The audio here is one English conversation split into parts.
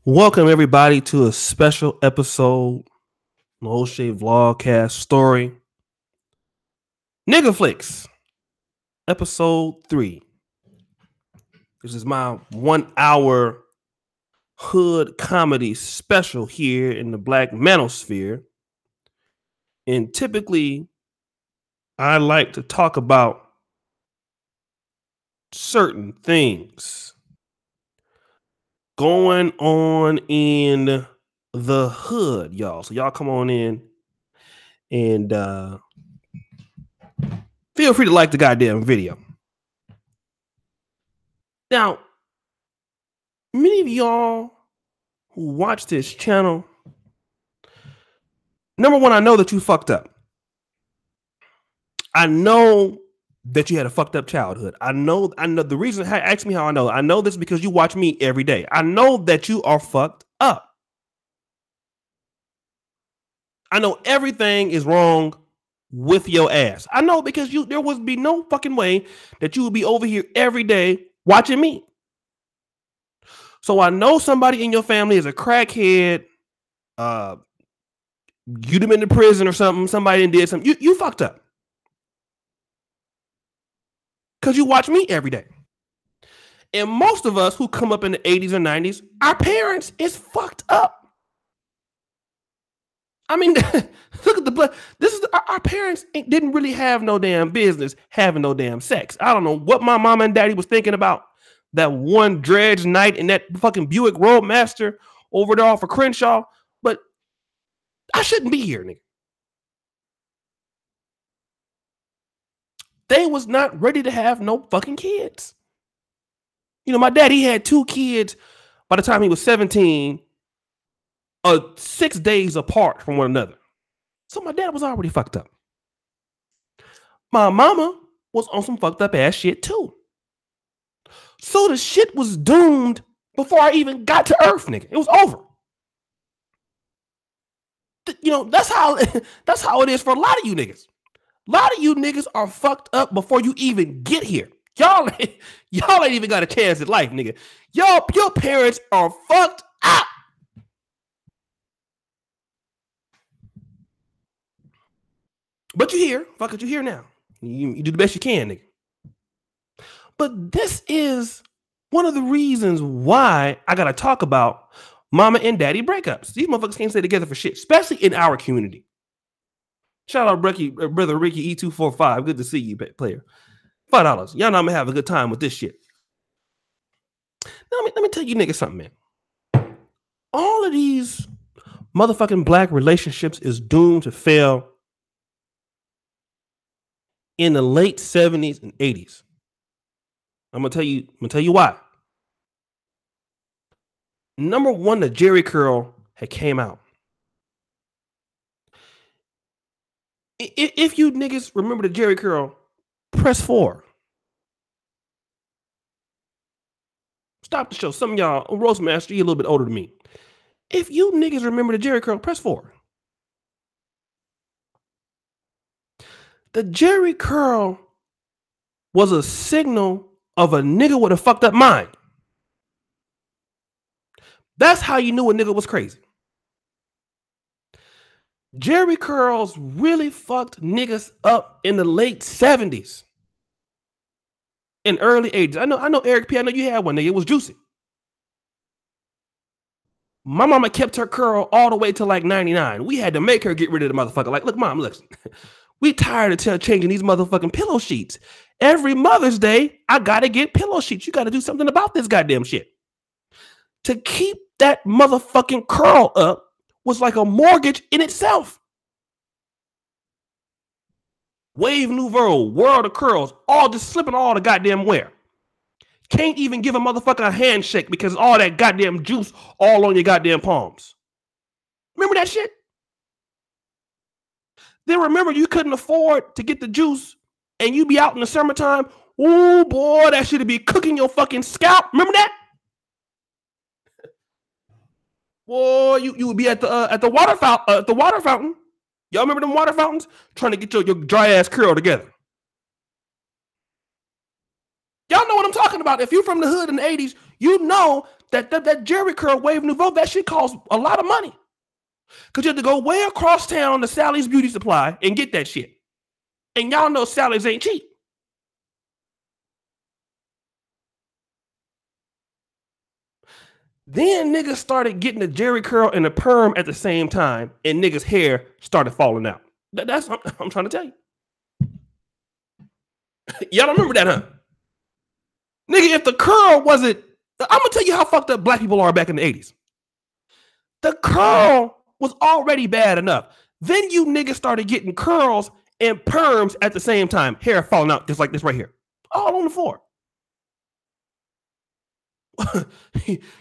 Welcome everybody to a special episode, the O'Shea Vlogcast story, ggaFlix, episode 3. This is my 1 hour hood comedy special here in the Black Manosphere. And typically, I like to talk about certain things going on in the hood, y'all. So y'all come on in and feel free to like the goddamn video. Now, many of y'all who watch this channel, number one, I know that you fucked up. I know that you had a fucked up childhood. I know the reason. Ask me how I know this because you watch me every day. I know that you are fucked up. I know everything is wrong with your ass. I know because there would be no fucking way that you would be over here every day watching me. So I know somebody in your family is a crackhead. You'd have been to prison or something. Somebody did something. You fucked up. Because you watch me every day. And most of us who come up in the 80s or 90s, our parents is fucked up. I mean, look at the blood. Our parents didn't really have no damn business having no damn sex. I don't know what my mama and daddy was thinking about that one dredge night in that fucking Buick Roadmaster over there off of Crenshaw, but I shouldn't be here, nigga. They was not ready to have no fucking kids. You know, my daddy had 2 kids by the time he was 17, 6 days apart from one another. So my dad was already fucked up. My mama was on some fucked up ass shit too. So the shit was doomed before I even got to Earth, nigga. It was over. You know, that's how it is for a lot of you niggas. A lot of you niggas are fucked up before you even get here. Y'all ain't even got a chance at life, nigga. Your parents are fucked up. But you're here. Fuck it, you're here now. You do the best you can, nigga. But this is one of the reasons why I gotta talk about mama and daddy breakups. These motherfuckers can't stay together for shit, especially in our community. Shout out brother Ricky E245. Good to see you, player. $5. Y'all know I'm gonna have a good time with this shit. Now, let me tell you niggas something, man. All of these motherfucking black relationships is doomed to fail in the late 70s and 80s. I'm gonna tell you why. Number one, the Jerry curl had came out. If you niggas remember the Jerry curl, press 4. Stop the show. Some of y'all, Roastmaster, you're a little bit older than me. If you niggas remember the Jerry curl, press 4. The Jerry curl was a signal of a nigga with a fucked up mind. That's how you knew a nigga was crazy. Jerry curls really fucked niggas up in the late 70s and early 80s. I know Eric P. I know you had one, nigga. It was juicy. My mama kept her curl all the way to like 99. We had to make her get rid of the motherfucker. Like, look, mom, listen. We tired of changing these motherfucking pillow sheets. Every Mother's Day, I gotta get pillow sheets. You gotta do something about this goddamn shit. To keep that motherfucking curl up was like a mortgage in itself. Wave Nouveau, World of Curls, all just slipping all the goddamn wear. Can't even give a motherfucker a handshake because all that goddamn juice all on your goddamn palms. Remember that shit? Then remember you couldn't afford to get the juice and you be out in the summertime. Oh boy, that should be cooking your fucking scalp. Remember that? Boy, you would be at the water fountain. Y'all remember them water fountains? Trying to get your dry ass curl together. Y'all know what I'm talking about. If you're from the hood in the 80s, you know That Jerry curl wave nouveau, that shit costs a lot of money. Because you have to go way across town to Sally's Beauty Supply and get that shit. And y'all know Sally's ain't cheap. Then niggas started getting the Jerry curl and the perm at the same time, and niggas' hair started falling out. That's what I'm trying to tell you. Y'all don't remember that, huh? Nigga, if the curl wasn't, I'm gonna tell you how fucked up black people are back in the 80s. The curl was already bad enough. Then you niggas started getting curls and perms at the same time, hair falling out just like this right here, all on the floor.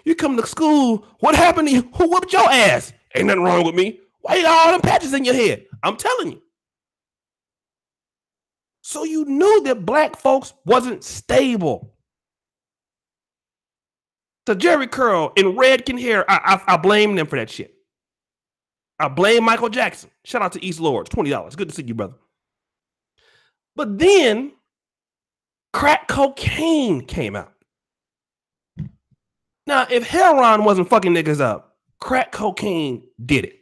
You come to school, what happened to you? Who whooped your ass? Ain't nothing wrong with me. Why you got all them patches in your head? I'm telling you. So you knew that black folks wasn't stable. The Jerry curl and Redken hair, I blame them for that shit. I blame Michael Jackson. Shout out to East Lords, $20. Good to see you, brother. But then crack cocaine came out. Now, if heroin wasn't fucking niggas up, crack cocaine did it.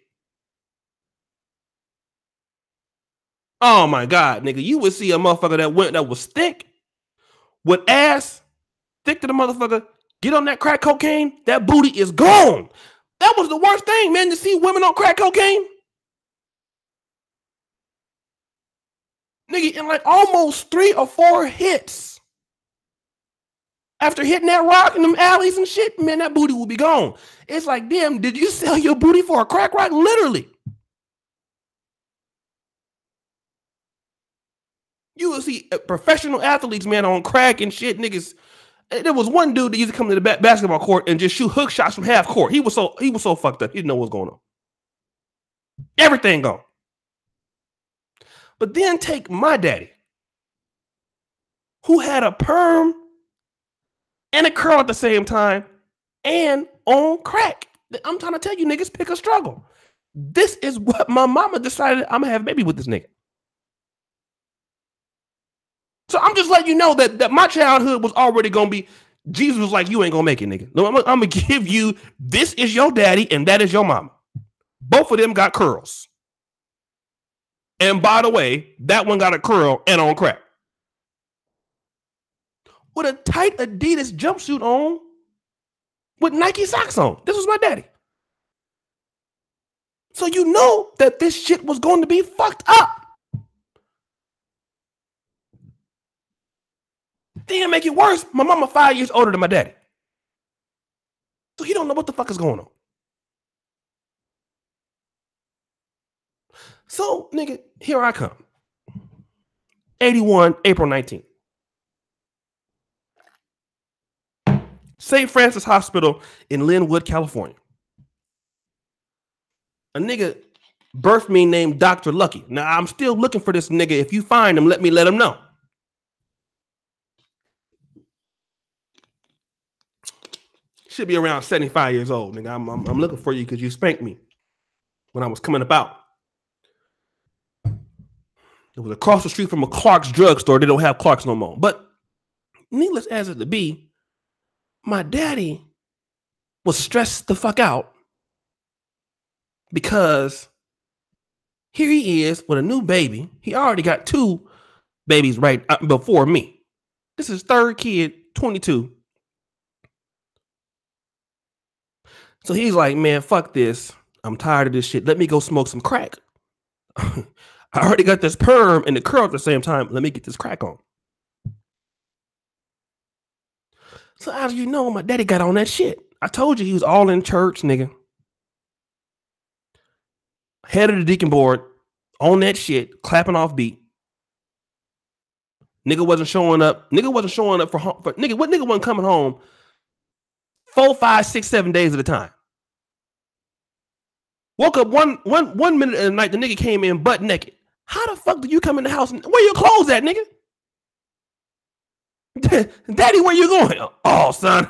Oh my God, nigga, you would see a motherfucker that was thick, with ass, thick to the motherfucker, get on that crack cocaine, that booty is gone. That was the worst thing, man, to see women on crack cocaine. Nigga, in like almost 3 or 4 hits, after hitting that rock in them alleys and shit, man, that booty will be gone. It's like, damn, did you sell your booty for a crack rock? Literally. You will see professional athletes, man, on crack and shit, niggas. There was one dude that used to come to the basketball court and just shoot hook shots from half court. He was so fucked up. He didn't know what was going on. Everything gone. But then take my daddy, who had a perm and a curl at the same time and on crack. I'm trying to tell you, niggas, pick a struggle. This is what my mama decided I'm gonna have a baby with this nigga. So I'm just letting you know that my childhood was already gonna be, Jesus was like, you ain't gonna make it, nigga. No, I'm gonna give you, this is your daddy and that is your mama. Both of them got curls. And by the way, that one got a curl and on crack. With a tight Adidas jumpsuit on, with Nike socks on. This was my daddy. So you know that this shit was going to be fucked up. Then make it worse, my mama 5 years older than my daddy. So he don't know what the fuck is going on. So, nigga, here I come. 81, April 19th. St. Francis Hospital in Linwood, California. A nigga birthed me named Dr. Lucky. Now, I'm still looking for this nigga. If you find him, let him know. Should be around 75 years old, nigga. I'm looking for you because you spanked me when I was coming about. It was across the street from a Clark's drugstore. They don't have Clark's no more. But needless as it to be, my daddy was stressed the fuck out because here he is with a new baby. He already got 2 babies right before me. This is 3rd kid, 22. So he's like, man, fuck this. I'm tired of this shit. Let me go smoke some crack. I already got this perm and the curl at the same time. Let me get this crack on. So as you know, my daddy got on that shit. I told you he was all in church, nigga. Head of the deacon board, on that shit, clapping off beat. Nigga wasn't showing up. Nigga wasn't showing up for nigga. What nigga wasn't coming home 4, 5, 6, 7 days at a time? Woke up one minute of the night, the nigga came in butt naked. How the fuck did you come in the house? Where your clothes at, nigga? Daddy, where you going? Oh, son,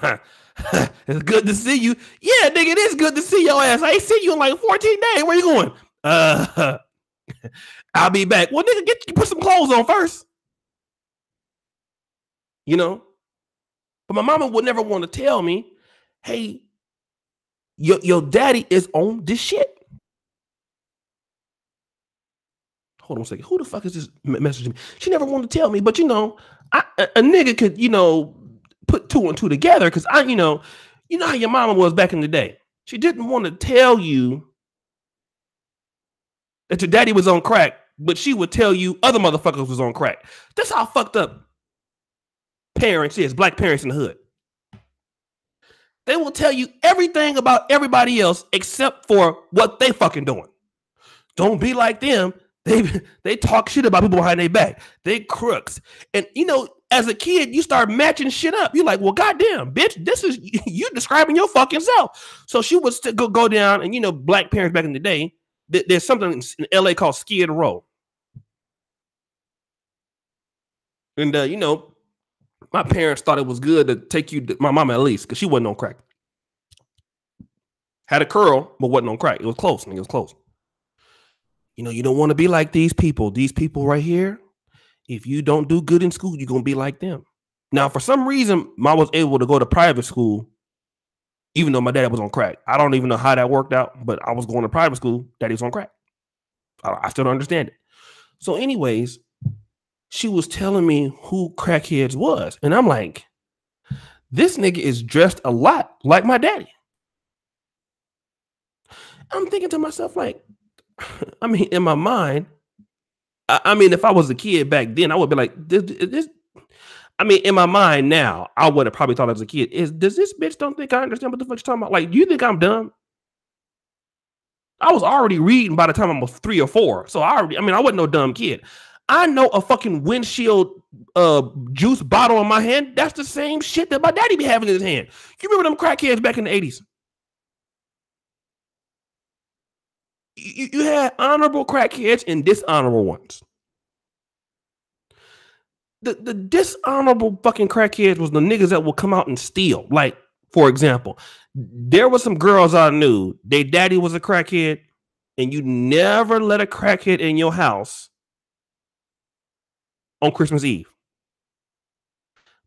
it's good to see you. Yeah, nigga, it is good to see your ass. I ain't seen you in like 14 days. Where you going? I'll be back. Well, nigga, put some clothes on first. You know? But my mama would never want to tell me, hey, your daddy is on this shit. Hold on a second. Who the fuck is this messaging me? She never wanted to tell me, but a nigga could, put two and two together because you know how your mama was back in the day. She didn't want to tell you that your daddy was on crack, but she would tell you other motherfuckers was on crack. That's how fucked up parents is, black parents in the hood. They will tell you everything about everybody else except for what they fucking doing. Don't be like them. They talk shit about people behind their back. They crooks. And as a kid, you start matching shit up. You're like, well, goddamn, bitch, this is you describing your fucking self. So she would go down, and black parents back in the day, there's something in LA called Skid Row. And my parents thought it was good to take you to my mama at least, because she wasn't on crack. Had a curl, but wasn't on crack. It was close, nigga. It was close. You don't want to be like these people. These people right here, if you don't do good in school, you're going to be like them. Now, for some reason, I was able to go to private school, even though my dad was on crack. I don't even know how that worked out, but I was going to private school. Daddy was on crack. I still don't understand it. So anyways, she was telling me who crackheads was. And I'm like, this nigga is dressed a lot like my daddy. I'm thinking to myself, like, I mean, in my mind, if I was a kid back then, I would be like, this. I mean, in my mind now, I would have probably thought as a kid, does this bitch don't think I understand what the fuck you're talking about? Like, do you think I'm dumb? I was already reading by the time I was 3 or 4. So I wasn't no dumb kid. I know a fucking windshield juice bottle in my hand. That's the same shit that my daddy be having in his hand. You remember them crackheads back in the 80s? You had honorable crackheads and dishonorable ones. The dishonorable fucking crackheads was the niggas that will come out and steal. Like, for example, there were some girls I knew, their daddy was a crackhead, and you never let a crackhead in your house on Christmas Eve.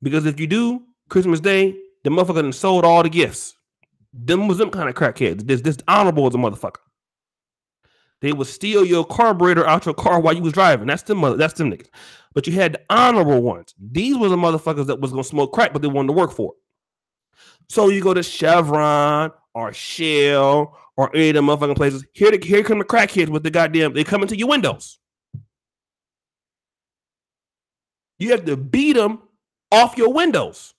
Because if you do, Christmas Day, the motherfucker done sold all the gifts. Them was them kind of crackheads. This honorable as a motherfucker. They would steal your carburetor out your car while you was driving. That's them niggas. But you had the honorable ones. These were the motherfuckers that was going to smoke crack, but they wanted to work for it. So you go to Chevron or Shell or any of them motherfucking places. Here come the crackheads with the goddamn, they come into your windows. You have to beat them off your windows.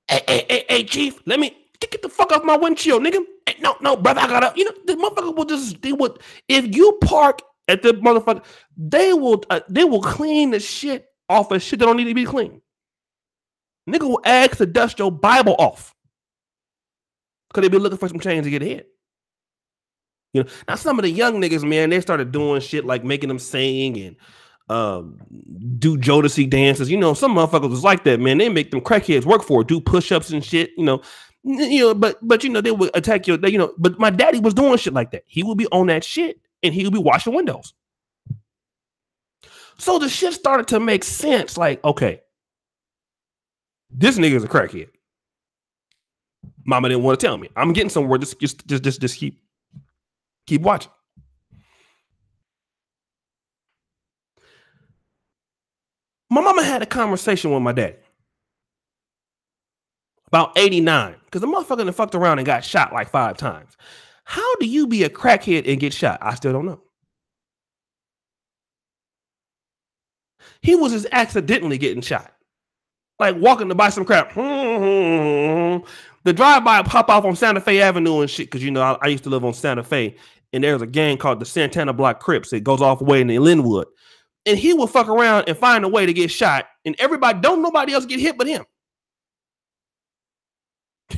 Hey, chief, let me get the fuck off my windshield, nigga. Hey, no, brother, I gotta, the motherfucker will if you park at the motherfucker, they will clean the shit off of shit that don't need to be cleaned. Nigga will ask to dust your Bible off because they be looking for some change to get ahead. Now some of the young niggas, man, they started doing shit like making them sing and do Jodeci dances. Some motherfuckers was like that, man. They make them crackheads work for it, do push-ups and shit. But they would attack you. But my daddy was doing shit like that. He would be on that shit and he would be washing windows. So the shit started to make sense. Like, okay, this nigga is a crackhead. Mama didn't want to tell me. I'm getting somewhere. Just keep watching. My mama had a conversation with my daddy about 89 because the motherfucker done fucked around and got shot like 5 times. How do you be a crackhead and get shot? I still don't know. He was just accidentally getting shot. Like walking to buy some crap. The drive-by pop off on Santa Fe Avenue and shit, because I used to live on Santa Fe, and there's a gang called the Santana Block Crips. It goes off away in the Linwood. And he will fuck around and find a way to get shot, and nobody else get hit but him.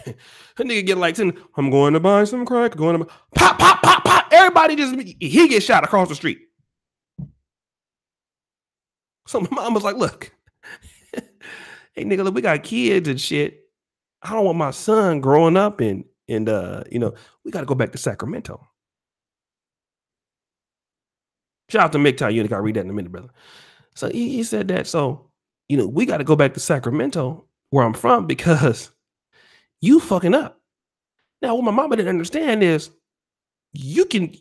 That nigga get like, I'm going to buy some crack, pop, pop, pop, pop. Everybody he gets shot across the street. So my mom was like, look, hey nigga, look, we got kids and shit. I don't want my son growing up and we got to go back to Sacramento. Shout out to MGTOW Unit. I'll read that in a minute, brother. So he said that. So, we got to go back to Sacramento, where I'm from, because, You fucking up. Now, what my mama didn't understand is you can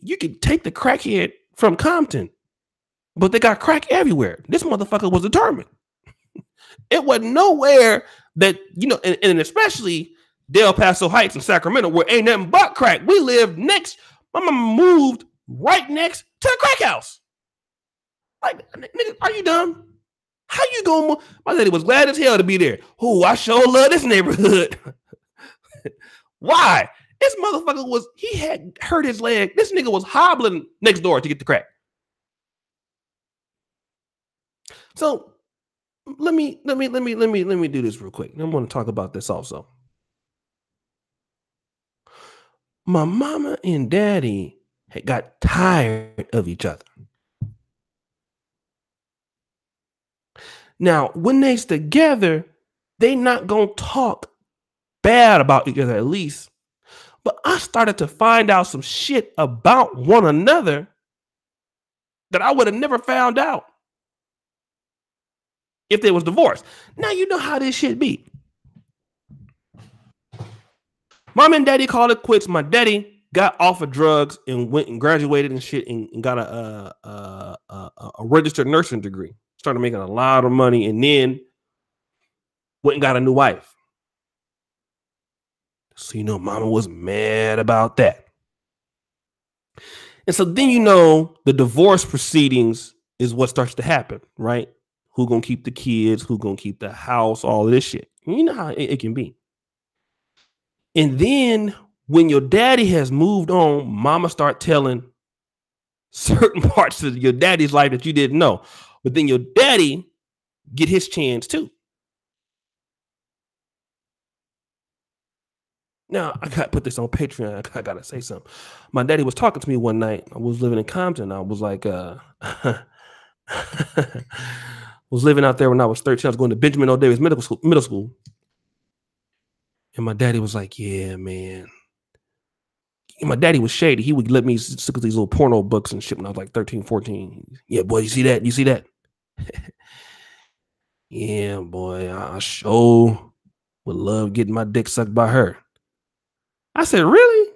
take the crackhead from Compton, but they got crack everywhere. This motherfucker was determined. It wasn't nowhere that, and especially Del Paso Heights in Sacramento, where ain't nothing but crack. We lived next. My mama moved right next to the crack house. Like, nigga, are you dumb? How you going? My daddy was glad as hell to be there. Oh, I sure love this neighborhood. Why? This motherfucker he had hurt his leg. This nigga was hobbling next door to get the crack. So let me do this real quick. I want to talk about this also. My mama and daddy had got tired of each other. Now, when they's together, they not gonna talk bad about each other, at least. But I started to find out some shit about one another that I would have never found out if they was divorced. Now you know how this shit be. Mom and daddy called it quits. My daddy got off of drugs and went and graduated and shit and got a registered nursing degree. Started making a lot of money and then went and got a new wife. So, mama was mad about that. And so then, the divorce proceedings is what starts to happen, right? Who gonna keep the kids? Who gonna keep the house? All of this shit. You know how it can be. And then when your daddy has moved on, mama start telling certain parts of your daddy's life that you didn't know. But then your daddy get his chance too. Now, I got to put this on Patreon. I got to say something. My daddy was talking to me one night. I was living in Compton. I was like, was living out there when I was 13. I was going to Benjamin O. Davis middle school. And my daddy was like, yeah, man. And my daddy was shady. He would let me look at these little porno books and shit when I was like 13, 14. Yeah, boy, you see that? You see that? Yeah, boy, I sure would love getting my dick sucked by her. I said, really?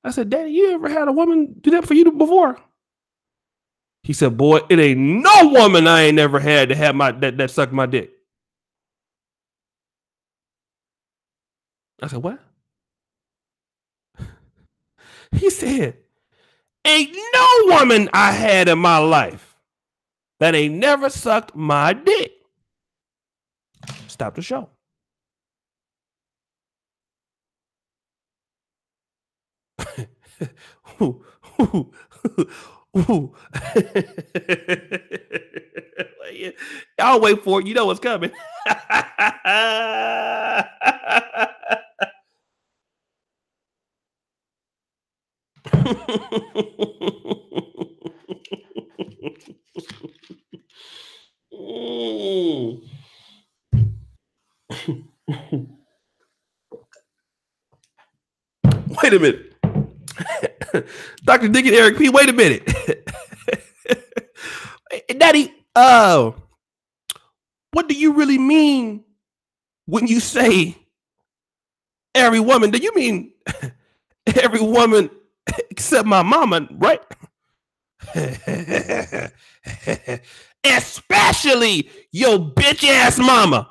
I said, Daddy, you ever had a woman do that for you before? He said, boy, it ain't no woman I ain't never had to have that sucked my dick. I said, what? He said, ain't no woman I had in my life that ain't never sucked my dick. Stop the show. I'll wait for it. You know what's coming. Wait a minute. Dr. Dick and Eric P, wait a minute. Daddy, what do you really mean when you say every woman? Do you mean every woman except my mama, right? Especially your bitch ass mama.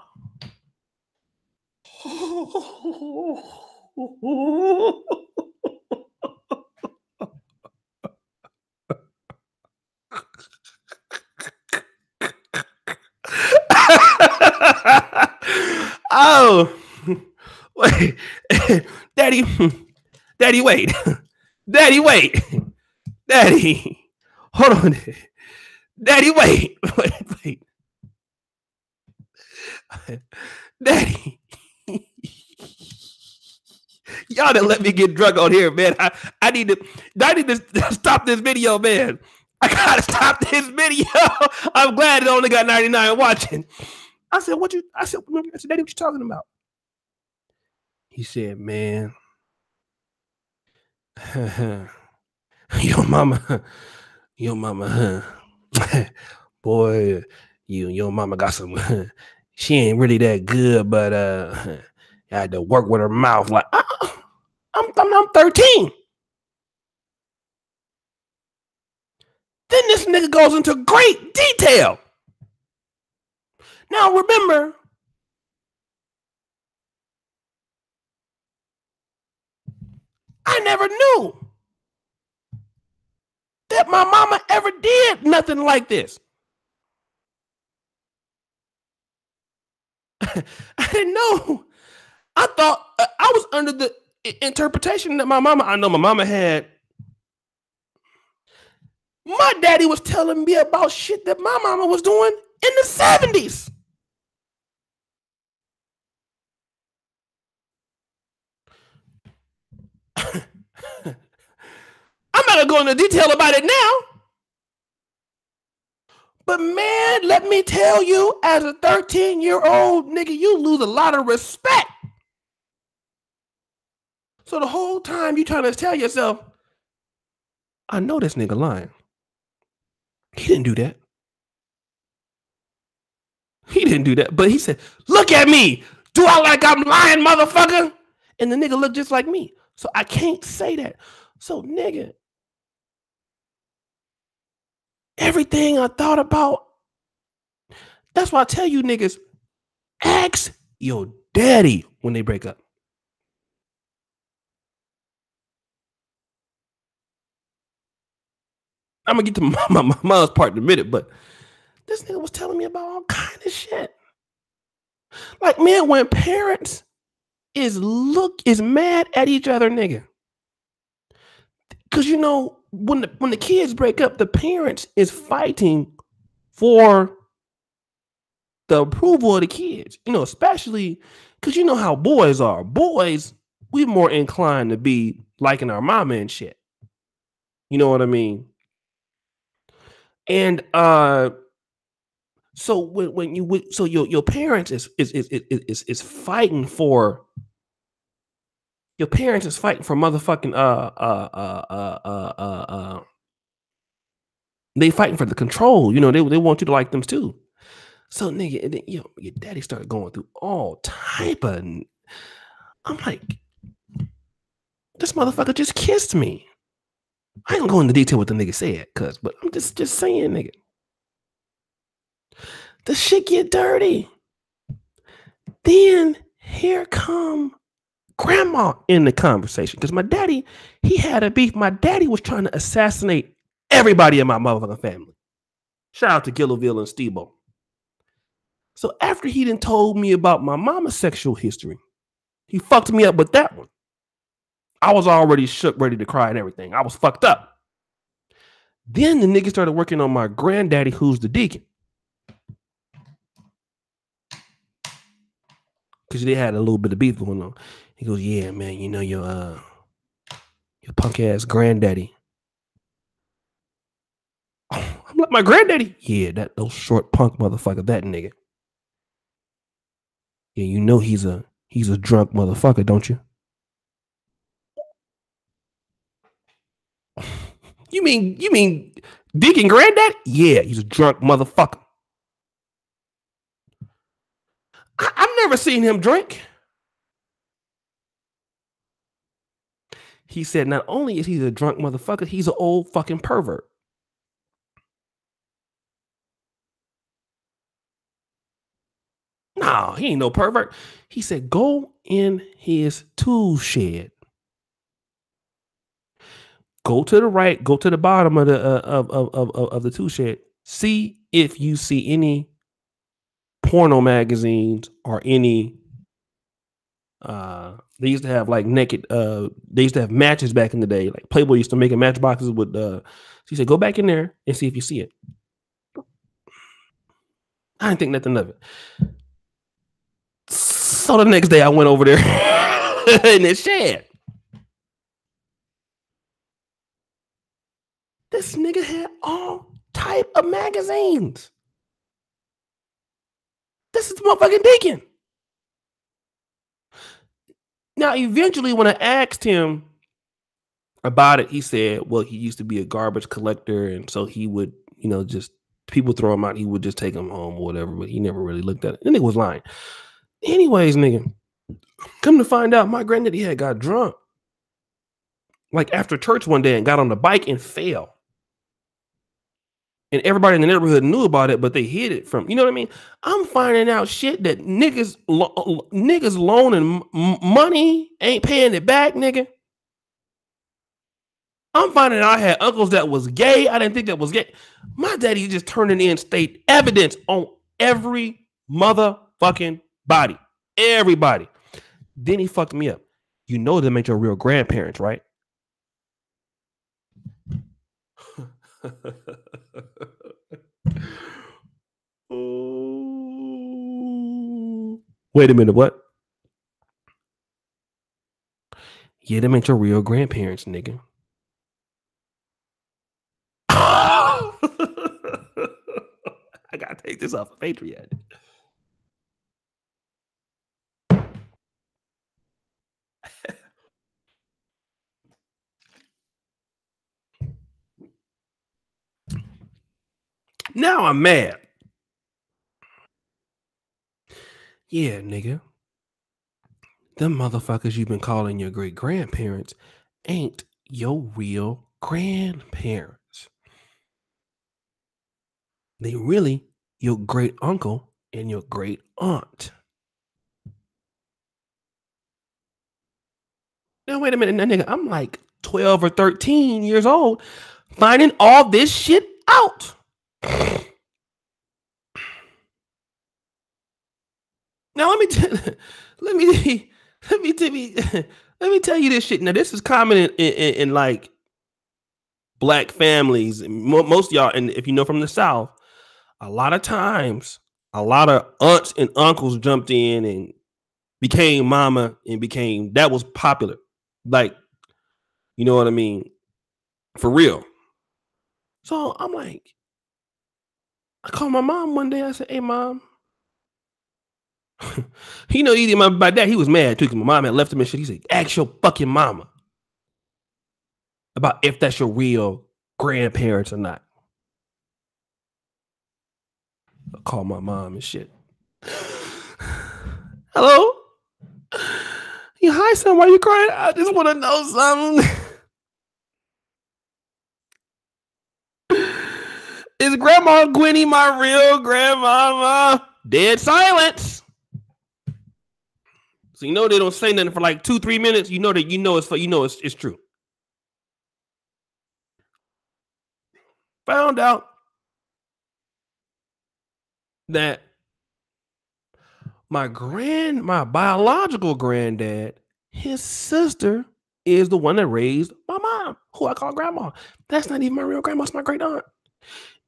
Oh, wait, Daddy, wait, Daddy, wait, Daddy, hold on, Daddy, wait, Daddy. Y'all done let me get drunk on here, man. I need to stop this video, man. I gotta stop this video. I'm glad it only got 99 watching. I said, Daddy, what you talking about? He said, man, your mama, boy, your mama got some, she ain't really that good, but I had to work with her mouth like, I'm 13. Then this nigga goes into great detail. Now remember, I never knew that my mama ever did nothing like this. I didn't know. I thought I was under the interpretation that I know my mama had. My daddy was telling me about shit that my mama was doing in the 70s. I'm not gonna go into detail about it now. But man, let me tell you, as a 13-year-old nigga, you lose a lot of respect. So the whole time you trying to tell yourself, I know this nigga lying. He didn't do that. He didn't do that. But he said, look at me. Do I like I'm lying, motherfucker? And the nigga looked just like me. So I can't say that. So nigga, everything I thought about, that's why I tell you niggas, ask your daddy when they break up. I'm gonna get to my mom's part in a minute, but this nigga was telling me about all kind of shit. Like, man, when parents is mad at each other, nigga. Cause you know, when the kids break up, the parents is fighting for the approval of the kids. You know, especially because you know how boys are. Boys, we more inclined to be liking our mama and shit. You know what I mean? And so when your parents is fighting for your parents is fighting for motherfucking they fighting for the control. You know, they want you to like them too. So nigga, you know, your daddy started going through all type of. I'm like, this motherfucker just kissed me. I ain't gonna go into detail what the nigga said, but I'm just saying, nigga. The shit get dirty. Then here come grandma in the conversation. Because my daddy, he had a beef. My daddy was trying to assassinate everybody in my motherfucking family. Shout out to Gillaville and Stebo. So after he done told me about my mama's sexual history, he fucked me up with that one. I was already shook, ready to cry and everything. I was fucked up. Then the nigga started working on my granddaddy, who's the deacon. Because they had a little bit of beef going on. He goes, yeah, man, you know your punk ass granddaddy. I'm like, my granddaddy? Yeah, those short punk motherfucker, that nigga. Yeah, you know he's a drunk motherfucker, don't you? You mean Deacon Granddaddy? Yeah, he's a drunk motherfucker. I've never seen him drink. He said not only is he a drunk motherfucker, he's an old fucking pervert. No, he ain't no pervert. He said, go in his tool shed. Go to the right, go to the bottom of the of the tool shed. See if you see any porno magazines or any they used to have like naked they used to have matches back in the day. Like Playboy used to make a matchboxes with so he said, go back in there and see if you see it. I didn't think nothing of it. So the next day I went over there in this shed. This nigga had all type of magazines. This is the motherfucking Deacon. Now, eventually, when I asked him about it, he said, well, he used to be a garbage collector. And so he would, you know, just people throw him out. He would just take them home or whatever. But he never really looked at it. The nigga was lying. Anyways, nigga. Come to find out, my granddaddy had got drunk, like after church one day, and got on the bike and fell. And everybody in the neighborhood knew about it, but they hid it from, you know what I mean? I'm finding out shit that niggas loaning money ain't paying it back, nigga. I'm finding out I had uncles that was gay. I didn't think that was gay. My daddy just turning in state evidence on every motherfucking body. Everybody. Then he fucked me up. You know them ain't your real grandparents, right? Wait a minute, what? Yeah, them ain't your real grandparents, nigga. I gotta take this off of Patreon. Now I'm mad. Yeah, nigga. Them motherfuckers you've been calling your great grandparents ain't your real grandparents. They really your great uncle and your great aunt. Now, wait a minute, now, nigga. I'm like 12 or 13 years old finding all this shit out. Now let me tell you this shit. Now this is common in like black families. Most of y'all, and if you know from the South, a lot of times, a lot of aunts and uncles jumped in and became mama and became, that was popular. Like, you know what I mean? For real. So I'm like, I called my mom one day. I said, "Hey, mom." You know, either my dad, he was mad too because my mom had left him and shit. He said, "Ask your fucking mama about if that's your real grandparents or not." I called my mom and shit. Hello? Yeah, hi, son. Why you crying? I just want to know something. Is Grandma Gwenny my real grandmama? Dead silence. So you know they don't say nothing for like 2-3 minutes. You know that it's true. Found out that my biological granddad, his sister is the one that raised my mom, who I call grandma. That's not even my real grandma. It's my great aunt.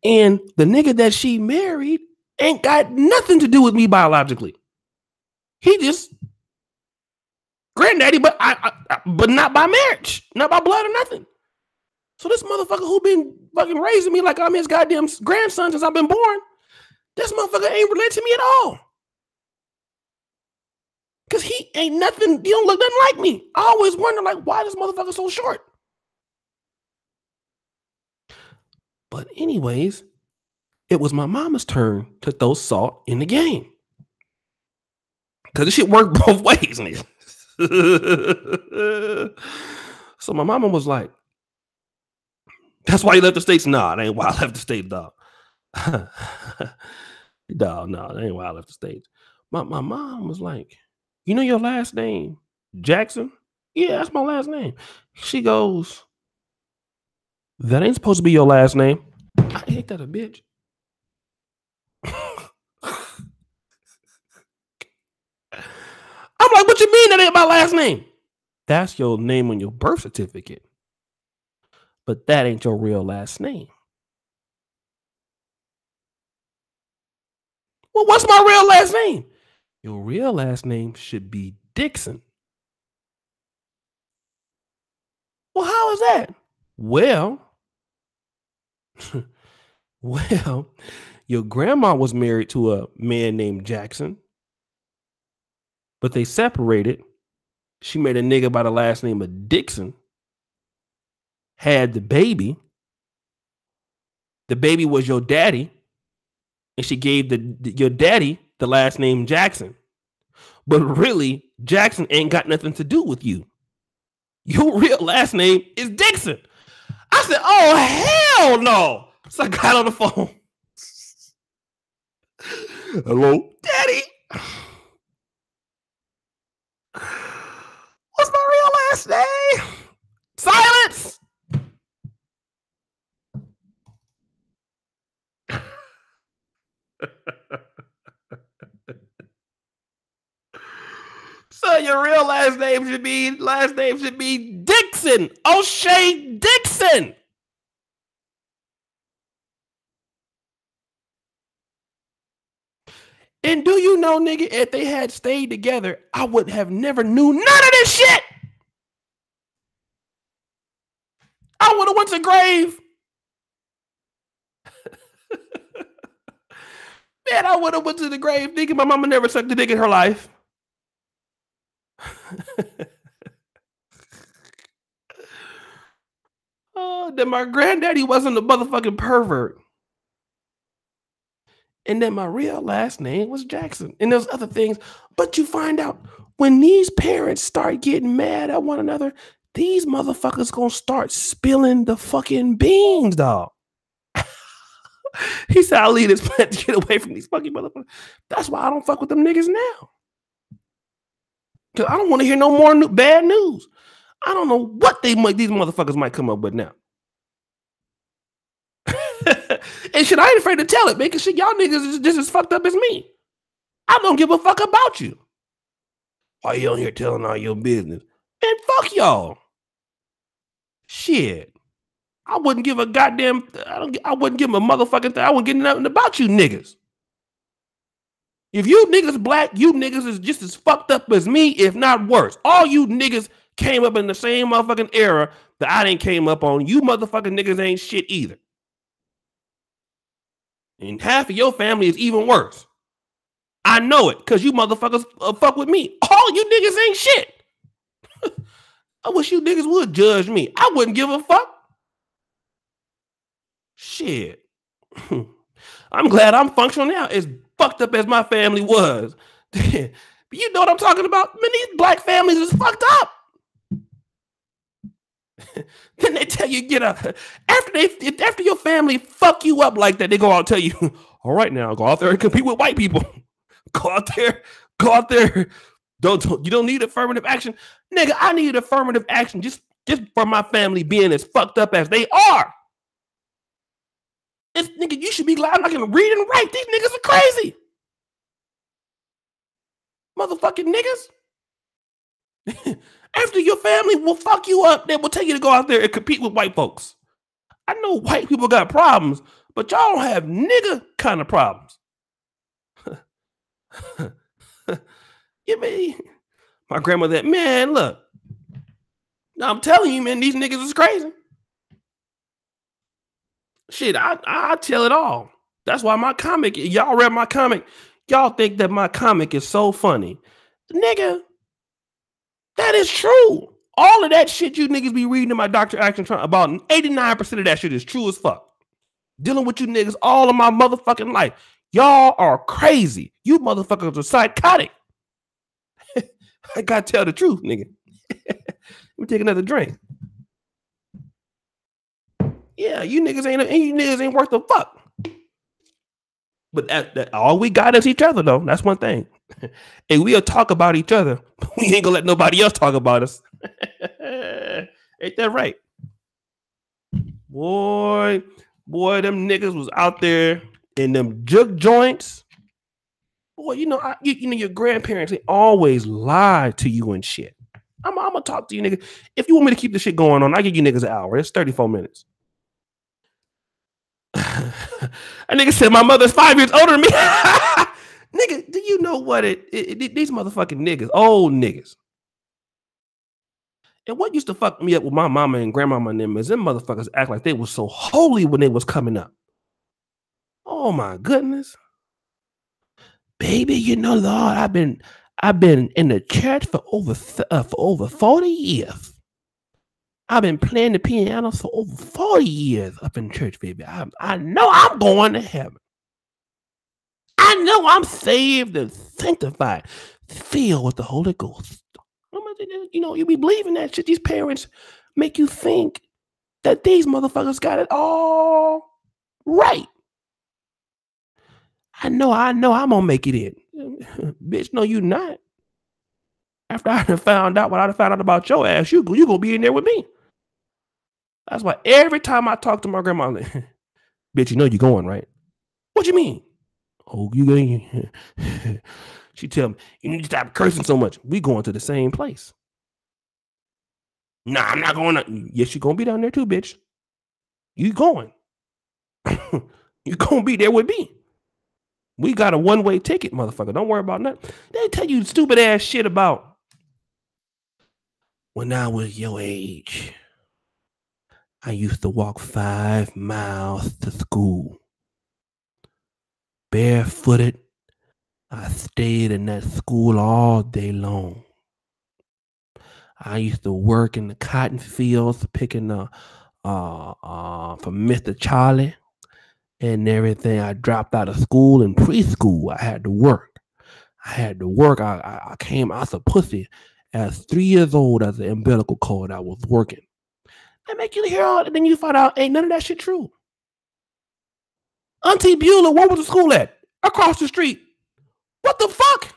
And the nigga that she married ain't got nothing to do with me biologically. He just granddaddy, but but not by marriage, not by blood or nothing. So this motherfucker who been fucking raising me like I'm his goddamn grandson since I've been born, this motherfucker ain't related to me at all. Cause he ain't nothing, he don't look nothing like me. I always wonder, like, why this motherfucker so short? But anyways, it was my mama's turn to throw salt in the game. Cause this shit worked both ways, nigga. So my mama was like, "That's why you left the States?" Nah, that ain't why I left the States, dog. Dog, no, that ain't why I left the States. My mom was like, "You know your last name, Jackson?" "Yeah, that's my last name." She goes, "That ain't supposed to be your last name." I ain't that a bitch. I'm like, "What you mean that ain't my last name?" "That's your name on your birth certificate, but that ain't your real last name." "Well, what's my real last name?" "Your real last name should be Dixon." "Well, how is that?" Well, well, your grandma was married to a man named Jackson, but they separated. She made a nigga by the last name of Dixon, had the baby. The baby was your daddy, and she gave your daddy the last name Jackson. but really, Jackson ain't got nothing to do with you. Your real last name is Dixon. I said, oh, hell no. So I got on the phone. Hello, Daddy. What's my real last name? Silence. So your real last name should be Dixon. O'Shea Dixon. And do you know, nigga, if they had stayed together, I would have never knew none of this shit. I would have went to grave. Man, I would have went to the grave, nigga. My mama never sucked a dick in her life. Oh, that my granddaddy wasn't a motherfucking pervert. And that my real last name was Jackson. And there's other things. But you find out when these parents start getting mad at one another, these motherfuckers gonna start spilling the fucking beans, dog. He said, I'll leave this plant to get away from these fucking motherfuckers. That's why I don't fuck with them niggas now. Because I don't want to hear no more bad news. I don't know what these motherfuckers might come up with now. And shit, I ain't afraid to tell it, making shit y'all niggas is just as fucked up as me. I don't give a fuck about you. Why you on here telling all your business? And fuck y'all. Shit. I wouldn't give a goddamn, I wouldn't give a motherfucking thing. I wouldn't get nothing about you niggas. If you niggas black, you niggas is just as fucked up as me, if not worse. All you niggas came up in the same motherfucking era that I didn't came up on. You motherfucking niggas ain't shit either. And half of your family is even worse. I know it, because you motherfuckers fuck with me. All you niggas ain't shit. I wish you niggas would judge me. I wouldn't give a fuck. Shit. I'm glad I'm functional now, as fucked up as my family was. You know what I'm talking about? Man, these black families is fucked up. Then they tell you get up after your family fuck you up like that. They go out and tell you, all right, now go out there and compete with white people. Go out there. You don't need affirmative action, nigga. I need affirmative action just for my family being as fucked up as they are. It's, nigga, you should be glad I can read and write. These niggas are crazy, motherfucking niggas. After your family will fuck you up, they will tell you to go out there and compete with white folks. I know white people got problems, but y'all don't have nigga kind of problems. My grandmother, man, look. I'm telling you, man, these niggas is crazy. Shit, I tell it all. That's why my comic, y'all read my comic, y'all think that my comic is so funny. Nigga, that is true. All of that shit you niggas be reading in my Dr. Action about 89% of that shit is true as fuck. Dealing with you niggas all of my motherfucking life. Y'all are crazy. You motherfuckers are psychotic. I gotta tell the truth, nigga. Let me take another drink. Yeah, you niggas ain't worth a fuck. But that all we got is each other, though. That's one thing. And we'll talk about each other. We ain't gonna let nobody else talk about us. Ain't that right? Boy, them niggas was out there in them jug joints. Boy, you know your grandparents, they always lie to you and shit. I'm gonna talk to you niggas. If you want me to keep the shit going on, I give you niggas an hour. It's 34 minutes. A nigga said my mother's 5 years older than me. Nigga, do you know what these motherfucking niggas, old niggas. And what used to fuck me up with my mama and grandmama and them is them motherfuckers act like they was so holy when they was coming up. Oh my goodness. Baby, you know, Lord, I've been in the church for over 40 years. I've been playing the piano for over 40 years up in church, baby. I know I'm going to heaven. I know I'm saved and sanctified. filled with the Holy Ghost. You know, you be believing that shit. These parents make you think that these motherfuckers got it all right. I know I'm gonna make it in. Bitch, no, you not. After I done found out what I done found out about your ass, you gonna be in there with me. That's why every time I talk to my grandma, I'm like, bitch, you know you going, right? What you mean? Oh, you going? She tell me, you need to stop cursing so much. We going to the same place. Nah, I'm not going to. Yes, you gonna be down there too, bitch. You going. You gonna be there with me. We got a one-way ticket, motherfucker. Don't worry about nothing. They tell you stupid ass shit about when I was your age. I used to walk 5 miles to school. Barefooted. I stayed in that school all day long. I used to work in the cotton fields picking for Mr. Charlie and everything. I dropped out of school in preschool. I had to work. I came out a pussy as 3 years old as an umbilical cord. I was working. That make you hear all, and then you find out ain't none of that shit true. Auntie Beulah, where was the school at? Across the street. What the fuck?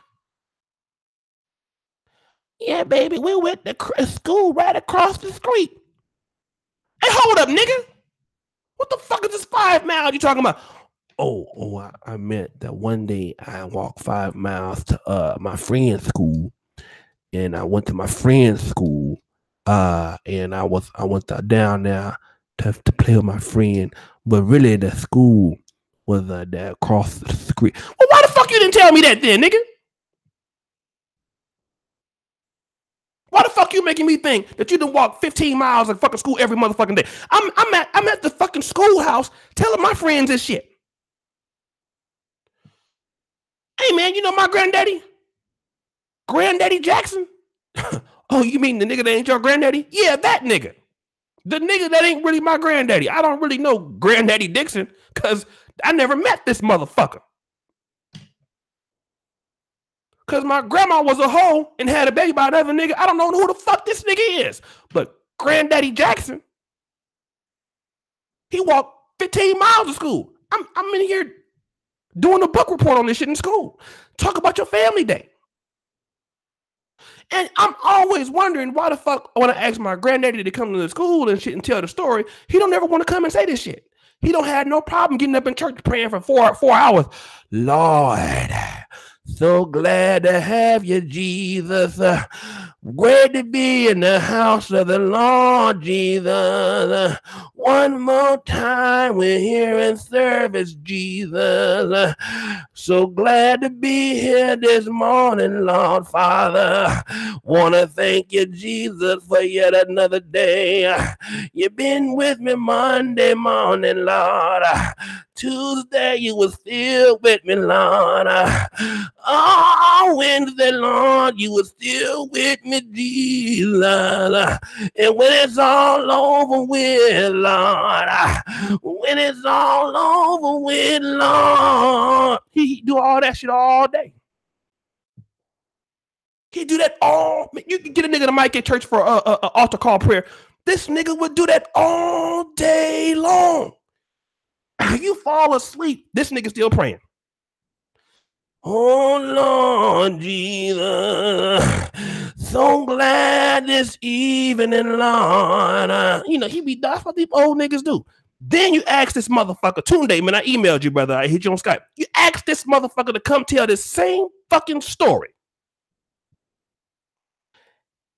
Yeah, baby, we went to school right across the street. Hey, hold up, nigga. What the fuck is this 5 miles you talking about? I meant that one day I walked 5 miles to my friend's school, and I went to my friend's school, and I went down there to play with my friend, but really the school was there across the street. Well, why the fuck you didn't tell me that then, nigga? Why the fuck you making me think that you done walk 15 miles of fucking school every motherfucking day? I'm at the fucking schoolhouse telling my friends this shit. Hey man, you know my granddaddy? Granddaddy Jackson? Oh, you mean the nigga that ain't your granddaddy? Yeah, that nigga. The nigga that ain't really my granddaddy. I don't really know Granddaddy Dixon because I never met this motherfucker. Because my grandma was a hoe and had a baby by another nigga. I don't know who the fuck this nigga is. But Granddaddy Jackson, he walked 15 miles to school. I'm in here doing a book report on this shit in school. Talk about your family day. And I'm always wondering why the fuck when I ask my granddaddy to come to the school and shit and tell the story, he don't ever want to come and say this shit. He don't have no problem getting up in church praying for four hours. Lord, so glad to have you, Jesus. Great to be in the house of the Lord, Jesus. One more time, we're here in service, Jesus. So glad to be here this morning, Lord Father. Want to thank you, Jesus, for yet another day. You've been with me Monday morning, Lord. Tuesday, you were still with me, Lord. Oh, Wednesday, Lord, you were still with me, Jesus. And when it's all over with, Lord, when it's all over with, Lord, he do all that shit all day. He do that all. You can get a nigga the mic at church for a altar call prayer. This nigga would do that all day long. You fall asleep, this nigga still praying. Oh Lord Jesus, so glad this evening, Lord. You know, that's what these old niggas do. Then you ask this motherfucker, Tunde, man, I emailed you, brother. I hit you on Skype. You ask this motherfucker to come tell this same fucking story.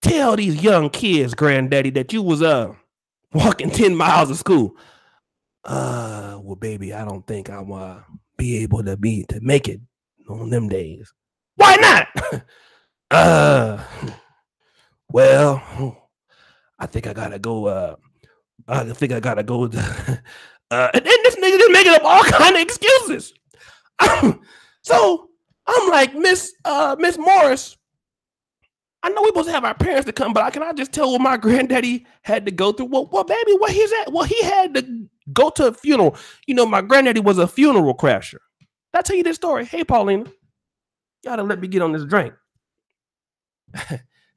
Tell these young kids, granddaddy, that you was walking 10 miles of school. Well, baby, I don't think I'm be able to make it on them days. Why not? Well, I think I gotta go. And then this nigga just making up all kind of excuses. So I'm like, Miss Morris, I know we're supposed to have our parents to come, but can I just tell what my granddaddy had to go through? Well, baby, what he's at? Well, he had to go to a funeral. You know, my granddaddy was a funeral crasher. Did I tell you this story? Hey, Paulina, you gotta let me get on this drink.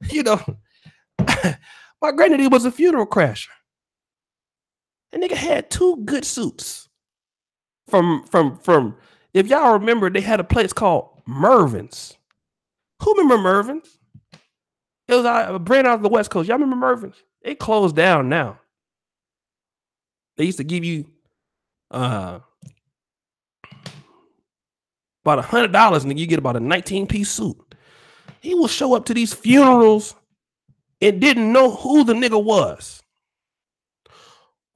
You know, my granddaddy was a funeral crasher. And nigga had two good suits from. If y'all remember, they had a place called Mervin's. Who remember Mervin's? It was a brand out of the West Coast. Y'all remember Mervin's? It closed down now. They used to give you about $100, nigga. You get about a 19-piece suit. He will show up to these funerals and didn't know who the nigga was.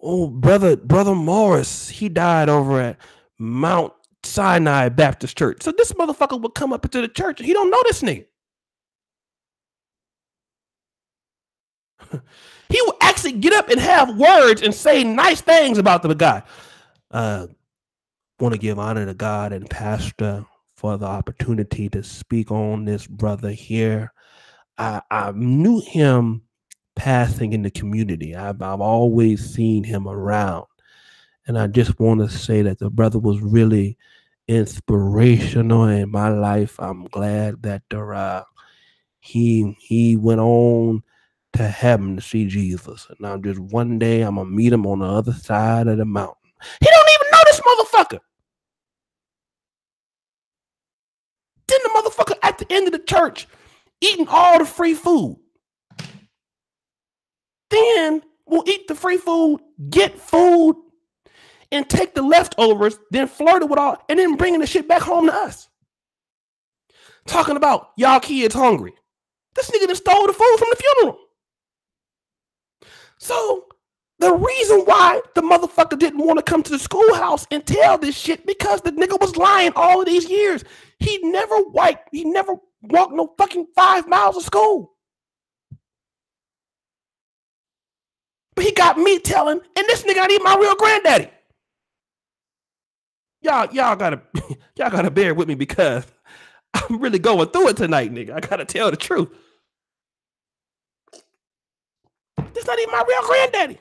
Oh, brother Morris, he died over at Mount Sinai Baptist Church. So this motherfucker would come up into the church and he don't know this nigga. He will actually get up and have words and say nice things about the guy. Want to give honor to God and pastor for the opportunity to speak on this brother here. I knew him passing in the community. I've always seen him around. And I just want to say that the brother was really inspirational in my life. I'm glad that he went on to heaven to see Jesus. And now just one day I'm gonna meet him on the other side of the mountain. He don't even know this motherfucker. Then the motherfucker at the end of the church eating all the free food. Then we'll eat the free food, get food, and take the leftovers, then flirt it with all, and then bringing the shit back home to us. Talking about y'all kids hungry. This nigga done stole the food from the funeral. So the reason why the motherfucker didn't want to come to the schoolhouse and tell this shit, because the nigga was lying all of these years. He never walked no fucking 5 miles of school. But he got me telling, and this nigga ain't even my real granddaddy. Y'all gotta bear with me because I'm really going through it tonight, nigga. I gotta tell the truth. This not even my real granddaddy.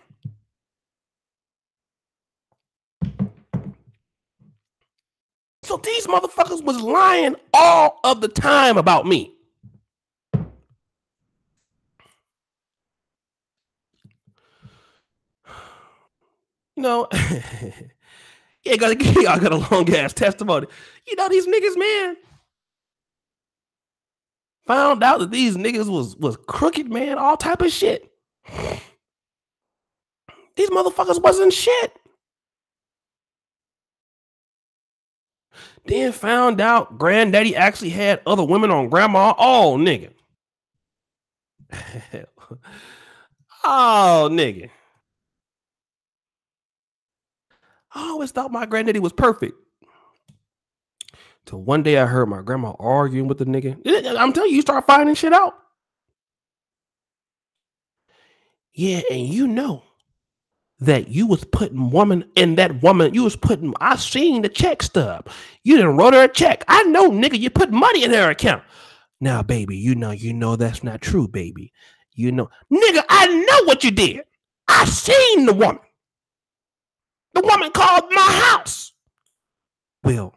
So these motherfuckers was lying all of the time about me. You know, y'all got a long ass testimony. You know, these niggas, man, found out that these niggas was crooked, man, all type of shit. These motherfuckers wasn't shit. Then found out granddaddy actually had other women on grandma. Oh, nigga. Oh, nigga. I always thought my granddaddy was perfect. Till one day I heard my grandma arguing with the nigga. I'm telling you, you start finding shit out. Yeah, and you know that you was putting woman in that woman. You was putting, I seen the check stub. You didn't wrote her a check. I know, nigga, you put money in her account. Now, baby, you know that's not true, baby. You know, nigga, I know what you did. I seen the woman. The woman called my house. Well,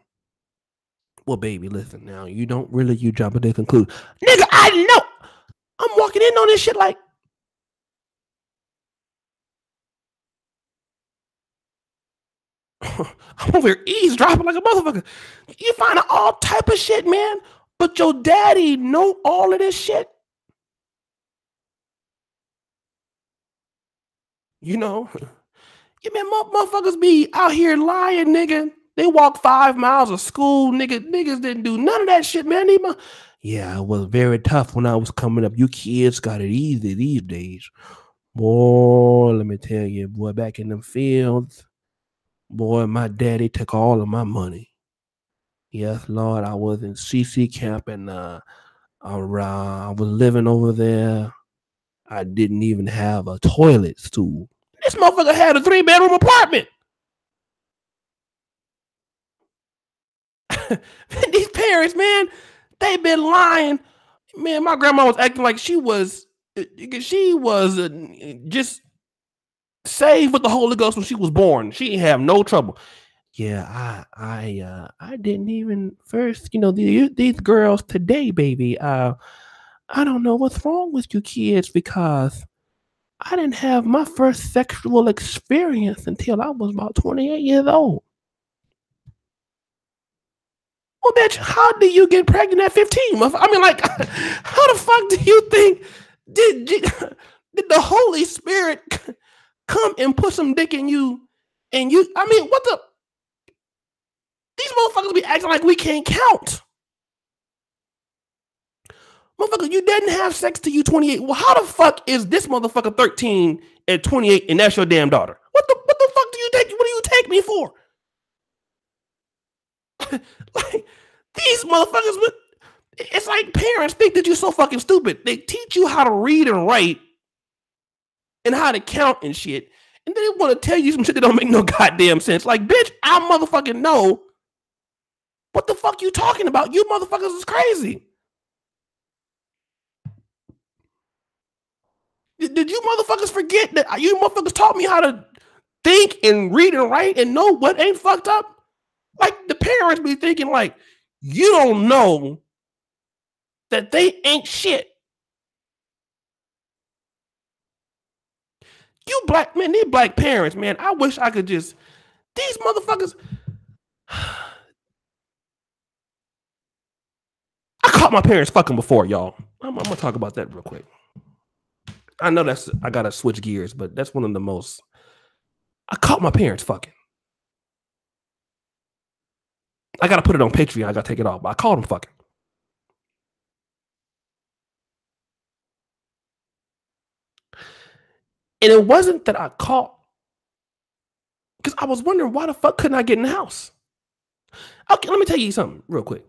baby, listen now. You don't really, you jump to the conclusion. Nigga, I know. I'm walking in on this shit like, I'm over here eavesdropping like a motherfucker. You find out all type of shit, man. But your daddy know all of this shit. You know, yeah, man, motherfuckers be out here lying, nigga. They walk 5 miles of school, nigga. Niggas didn't do none of that shit, man. Yeah, it was very tough when I was coming up. You kids got it easy these days. Boy, let me tell you, boy, back in them fields, boy, my daddy took all of my money. Yes, Lord, I was in CC camp and I was living over there. I didn't even have a toilet stool. This motherfucker had a 3-bedroom apartment. These parents, man, they been lying. Man, my grandma was acting like she was just saved with the Holy Ghost when she was born. She didn't have no trouble. Yeah, I didn't even first, you know, these girls today, baby. I don't know what's wrong with you kids because I didn't have my first sexual experience until I was about 28 years old. Well, bitch, how do you get pregnant at 15? I mean, like, how the fuck do you think did the Holy Spirit come and put some dick in you? And you, I mean, what the? These motherfuckers be acting like we can't count. Motherfucker, you didn't have sex till you 28. Well, how the fuck is this motherfucker 13 at 28 and that's your damn daughter? What the fuck do you take? What do you take me for? Like, these motherfuckers, it's like parents think that you're so fucking stupid. They teach you how to read and write and how to count and shit. And then they want to tell you some shit that don't make no goddamn sense. Like, bitch, I motherfucking know what the fuck you talking about. You motherfuckers is crazy. Did you motherfuckers forget that you motherfuckers taught me how to think and read and write and know what ain't fucked up? Like, the parents be thinking like, you don't know that they ain't shit. You black, man, these black parents, man, I wish I could just, these motherfuckers. I caught my parents fucking before, y'all. I'm gonna talk about that real quick. I know I gotta switch gears, but that's one of the most. I caught my parents fucking. I gotta put it on Patreon. I gotta take it off. But I called them fucking. And it wasn't that I caught, because I was wondering why the fuck couldn't I get in the house? Okay, let me tell you something real quick.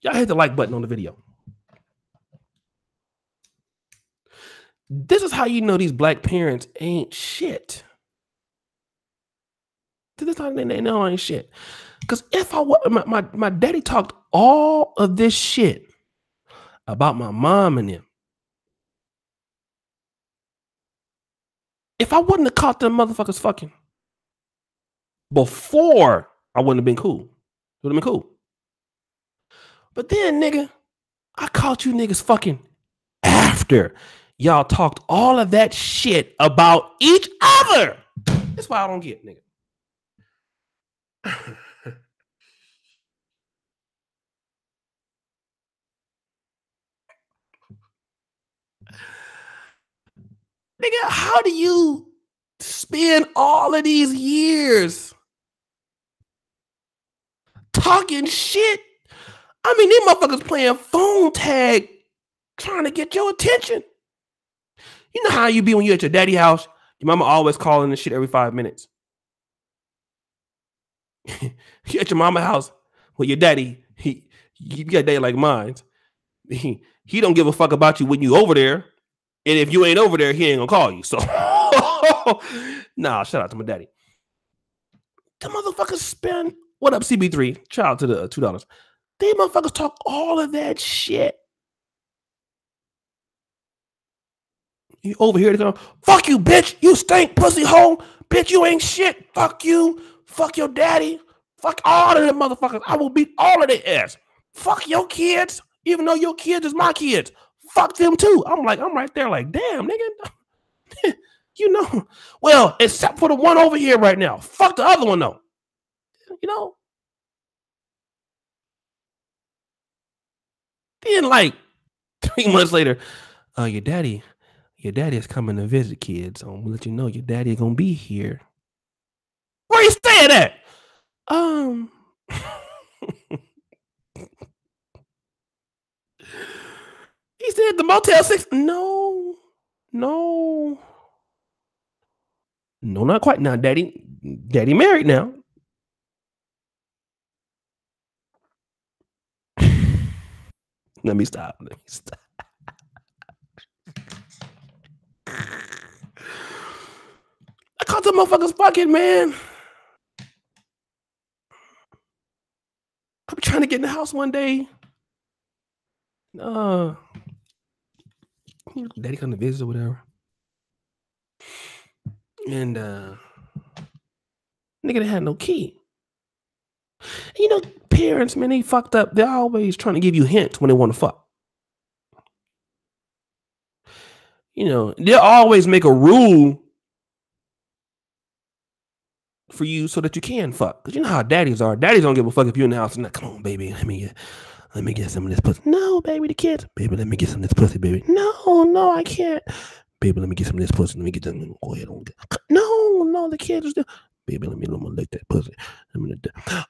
Y'all hit the like button on the video. This is how you know these black parents ain't shit. This is how they know I ain't shit. Because if my daddy talked all of this shit about my mom and them. If I wouldn't have caught them motherfuckers fucking before, I wouldn't have been cool. It would have been cool. But then, nigga, I caught you niggas fucking after y'all talked all of that shit about each other. That's why I don't get, nigga. Nigga, how do you spend all of these years talking shit? I mean, these motherfuckers playing phone tag trying to get your attention. You know how you be when you at your daddy house? Your mama always calling this shit every 5 minutes. You at your mama house with your daddy, you got a daddy like mine. He don't give a fuck about you when you over there. And if you ain't over there, he ain't gonna call you. So nah, shout out to my daddy. The motherfuckers spend, what up, CB3? Shout out to the $2. These motherfuckers talk all of that shit. You over here to go, fuck you, bitch. You stink, pussy hole. Bitch, you ain't shit. Fuck you. Fuck your daddy. Fuck all of them motherfuckers. I will beat all of their ass. Fuck your kids, even though your kids is my kids. Fuck them too. I'm right there like, damn, nigga. You know, well, except for the one over here right now. Fuck the other one though. You know? Then like 3 months later, your daddy is coming to visit, kids. I'm gonna let you know your daddy is gonna be here. Where you staying at? He said the Motel 6. No, not quite. Now, daddy married now. Let me stop. I caught the motherfuckers fucking, man. I'm trying to get in the house one day. Daddy come to visit or whatever. And nigga didn't have no key. You know, parents, man, they fucked up. They're always trying to give you hints when they want to fuck. they'll always make a rule for you so that you can fuck. Cause you know how daddies are. Daddies don't give a fuck if you're in the house and like, come on, baby, let me get some of this pussy. No, baby, the kids. Baby, let me get some of this pussy, baby. No, I can't. Baby, let me get some of this pussy. Let me get them. Go ahead. No, the kids are still. Baby, let me lick that pussy. Let me lick that.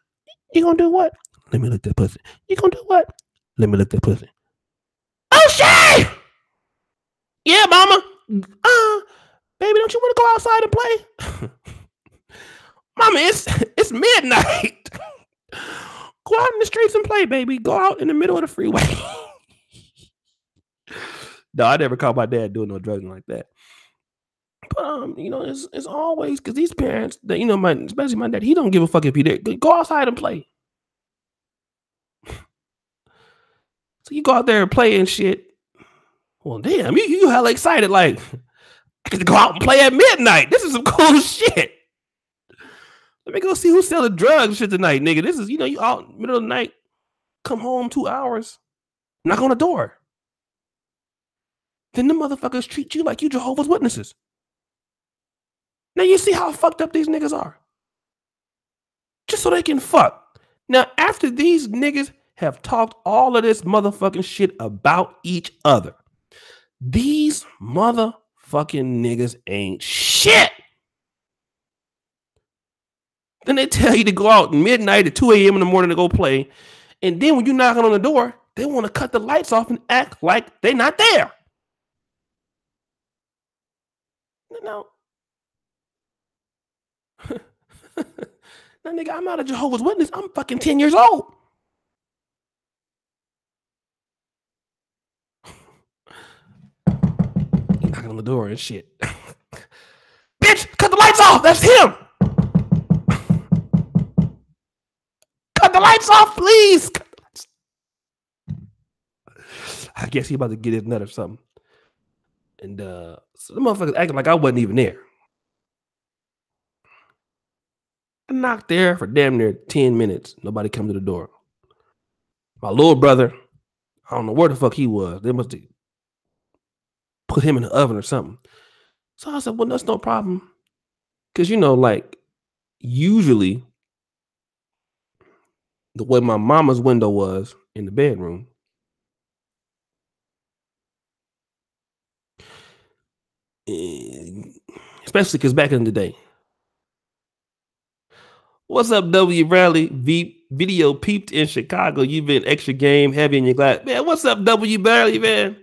You gonna do what? Let me lick that pussy. You gonna do what? Let me lick that pussy. Oh shit! Yeah, mama. Baby, don't you want to go outside and play? Mama, it's midnight. Go out in the streets and play, baby. Go out in the middle of the freeway. No, I never caught my dad doing no drugs like that. But it's always because these parents that especially my dad, he don't give a fuck if you there. Go outside and play. So you go out there and play and shit. Well, damn, you hella excited, like I get to go out and play at midnight. This is some cool shit. Let me go see who's selling drugs and shit tonight, nigga. This is, you out in the middle of the night, come home 2 hours, knock on the door. Then the motherfuckers treat you like you Jehovah's Witnesses. Now you see how fucked up these niggas are. Just so they can fuck. Now, after these niggas have talked all of this motherfucking shit about each other, these motherfucking niggas ain't shit. Then they tell you to go out midnight at 2 a.m. in the morning to go play. And then when you knocking on the door, they want to cut the lights off and act like they're not there. No. Now, nigga, I'm not a Jehovah's Witness. I'm fucking 10 years old. He knocking on the door and shit. Bitch, cut the lights off. That's him. Cut the lights off, please. I guess he about to get his nut or something. And so the motherfuckers acting like I wasn't even there. I knocked there for damn near 10 minutes. Nobody come to the door. My little brother, I don't know where the fuck he was. They must have put him in the oven or something. So I said, well, that's no problem. Because, like, usually the way my mama's window was in the bedroom, especially because back in the day. What's up, W. Bradley? Video peeped in Chicago. You've been extra game, heavy in your glass. Man, what's up, W. Bradley, man?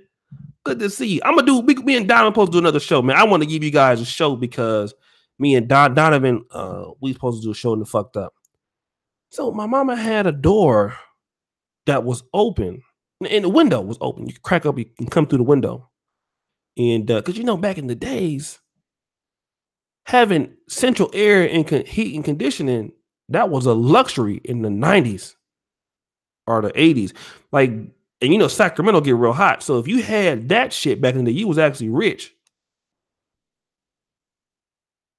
Good to see you. I'm going to do, me and Donovan supposed to do another show, man. I want to give you guys a show because me and Donovan, we supposed to do a show and the fucked up. So my mama had a door that was open and the window was open. You could crack up, you can come through the window. And because, back in the days, having central air and heat and conditioning, that was a luxury in the 90s or the 80s. Like, and Sacramento get real hot. So if you had that shit back in the day, you was actually rich.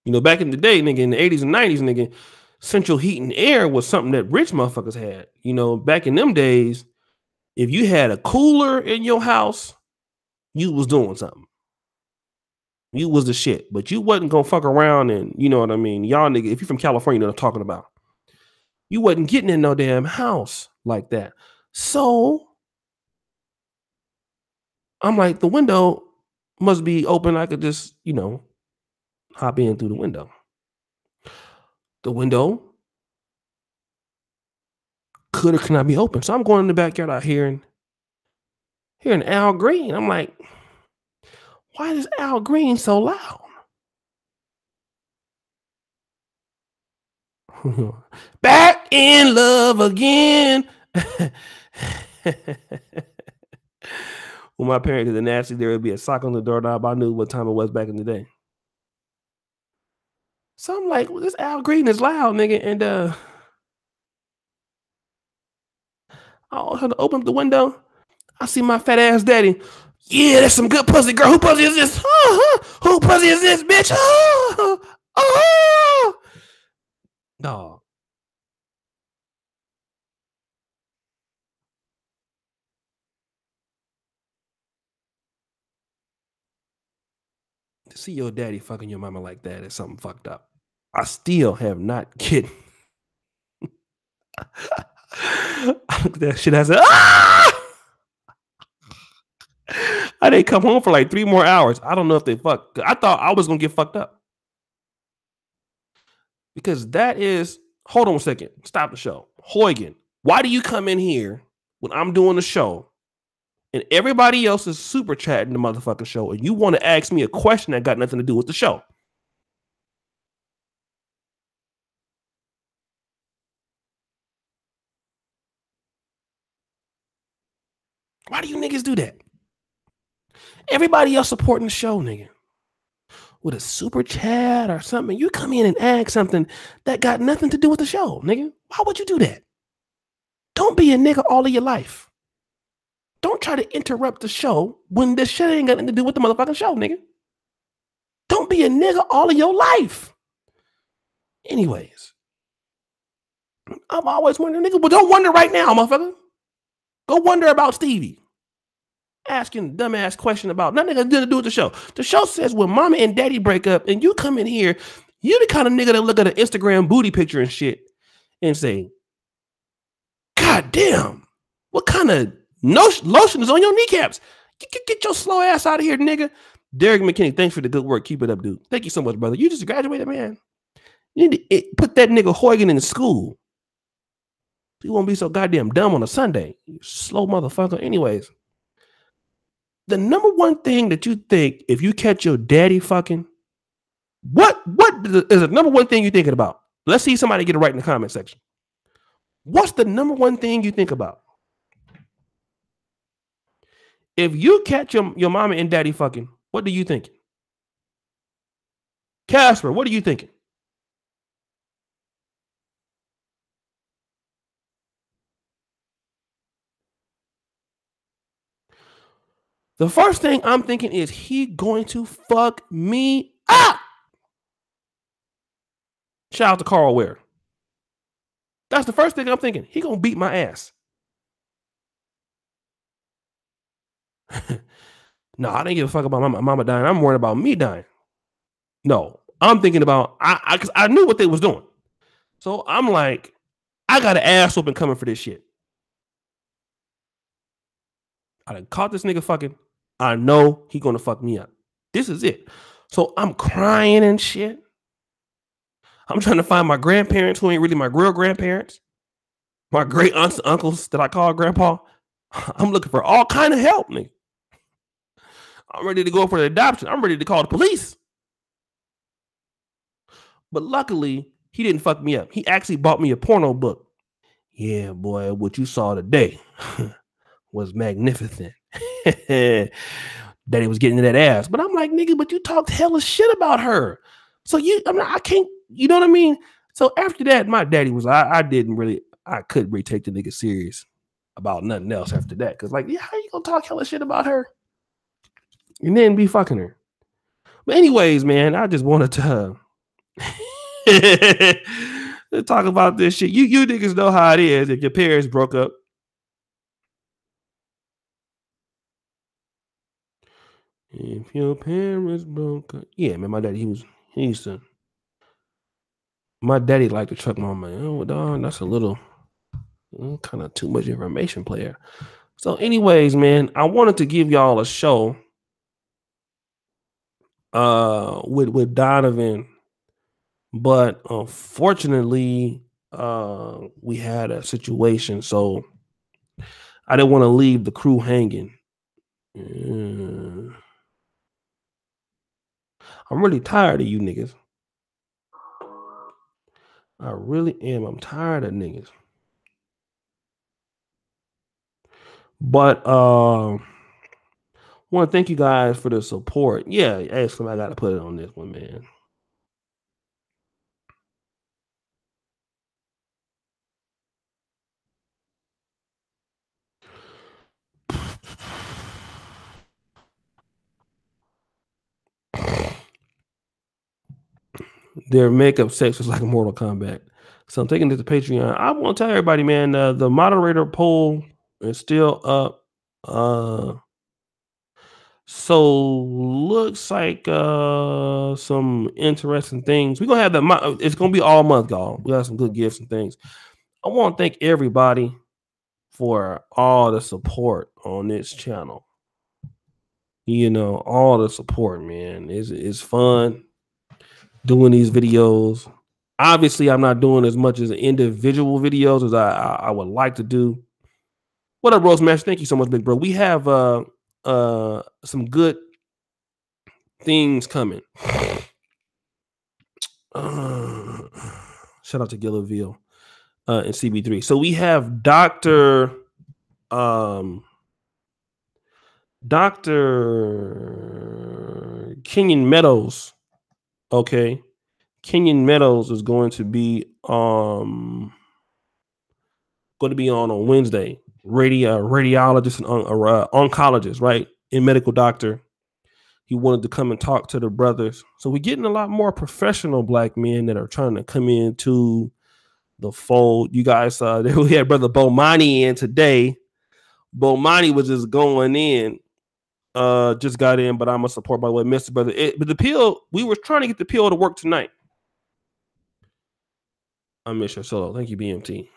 Back in the day, nigga, in the 80s and 90s, nigga, central heat and air was something that rich motherfuckers had. Back in them days, if you had a cooler in your house, you was doing something. You was the shit, but you wasn't gonna fuck around and you know what I mean. Y'all nigga, if you're from California, you know what I'm talking about. You wasn't getting in no damn house like that. So I'm like, the window must be open. I could just, hop in through the window. The window could or could not be open. So I'm going in the backyard out hearing Al Green. I'm like, why is Al Green so loud? Back in love again. When my parents did the nasty, there would be a sock on the doorknob. I knew what time it was back in the day. So I'm like, well, this Al Green is loud, nigga. And I had to open up the window. I see my fat ass daddy. Yeah, that's some good pussy, girl. Who pussy is this? Who pussy is this, bitch? Dog. To see your daddy fucking your mama like that is something fucked up. I still have not get that shit has a I didn't come home for like 3 more hours. I don't know if they fucked. I thought I was gonna get fucked up. Because that is, hold on a second. Stop the show. Huygen, why do you come in here when I'm doing the show and everybody else is super chatting the motherfucking show and you want to ask me a question that got nothing to do with the show? Why do you niggas do that? Everybody else supporting the show, nigga, with a super chat or something. You come in and ask something that got nothing to do with the show, nigga. Why would you do that? Don't be a nigga all of your life. Don't try to interrupt the show when this shit ain't got nothing to do with the motherfucking show, nigga. Don't be a nigga all of your life. Anyways, I'm always wondering, nigga, but don't wonder right now, motherfucker. Go wonder about Stevie. Asking dumbass question about nothing to do with the show. The show says when mama and daddy break up and you come in here, you the kind of nigga that look at an Instagram booty picture and shit and say, God damn, what kind of lotion is on your kneecaps? Get your slow ass out of here, nigga. Derek McKinney, thanks for the good work. Keep it up, dude. Thank you so much, brother. You just graduated, man. You need to put that nigga Huygen in school. You won't be so goddamn dumb on a Sunday. You slow motherfucker. Anyways, the number one thing that you think if you catch your daddy fucking, what is the number one thing you're thinking about? Let's see somebody get it right in the comment section. What's the number one thing you think about? If you catch your mama and daddy fucking, what do you think? Casper, what are you thinking? The first thing I'm thinking is he going to fuck me up. Shout out to Carl Ware. That's the first thing I'm thinking. He gonna beat my ass. No, I didn't give a fuck about my mama dying. I'm worried about me dying. No, I'm thinking about because I knew what they was doing. So I'm like, I got an ass whooping coming for this shit. I done caught this nigga fucking. I know he gonna fuck me up. This is it. So I'm crying and shit. I'm trying to find my grandparents who ain't really my real grandparents. My great aunts and uncles that I call grandpa. I'm looking for all kind of help, nigga. I'm ready to go for the adoption. I'm ready to call the police. But luckily, he didn't fuck me up. He actually bought me a porno book. Yeah, boy, what you saw today was magnificent. Daddy was getting to that ass. But I'm like, nigga, but you talked hella shit about her. So I can't, you know what I mean? So after that, my daddy was, I couldn't really take the nigga serious about nothing else after that. Cause like, yeah, how you gonna talk hella shit about her? And then be fucking her. But anyways, man, I just wanted to talk about this shit. You niggas know how it is if your parents broke up. If your parents broke up. Yeah, man, my daddy, he used to. My daddy liked to truck my man. Oh, dog, that's a little kind of too much information, player. So, anyways, man, I wanted to give y'all a show with Donovan, but unfortunately, we had a situation, so I didn't want to leave the crew hanging. I'm really tired of you niggas. I really am. I'm tired of niggas. But want to thank you guys for the support. Yeah, actually, I got to put it on this one, man. Their makeup sex was like Mortal Kombat. So I'm taking this to Patreon. I want to tell everybody, man, the moderator poll is still up. So looks like some interesting things. We're gonna have that. It's gonna be all month, y'all. We got some good gifts and things. I want to thank everybody for all the support on this channel. You know, all the support, man. It's fun doing these videos. Obviously, I'm not doing as much as individual videos as I would like to do. What up, Rose Master? Thank you so much, big bro. We have some good things coming. Shout out to Gillaville and CB3. So we have Dr. Kenyon Meadows. Okay. Kenyon Meadows is going to be on Wednesday. Radiologist and oncologist, right? And medical doctor. He wanted to come and talk to the brothers. So we're getting a lot more professional black men that are trying to come into the fold. You guys, we had Brother Bomani in today. Bomani was just going in. Just got in, but I'm a support by what Mr. Brother. But the pill, we were trying to get the pill to work tonight. I miss your solo. Thank you, BMT.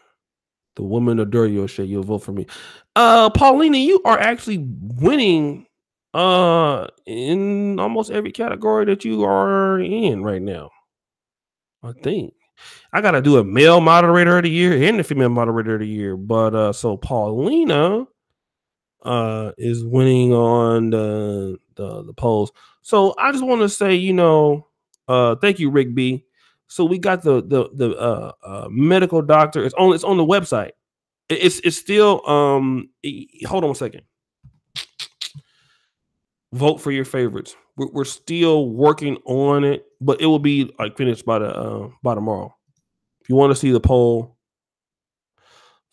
The woman adore your shit. You'll vote for me. Paulina, you are actually winning in almost every category that you are in right now. I think I gotta do a male moderator of the year and a female moderator of the year. But so Paulina is winning on the polls. So I just want to say, thank you, Rick B. So we got the medical doctor. It's on the website. It's still hold on a second. Vote for your favorites. We're still working on it, but it will be like finished by tomorrow. If you want to see the poll,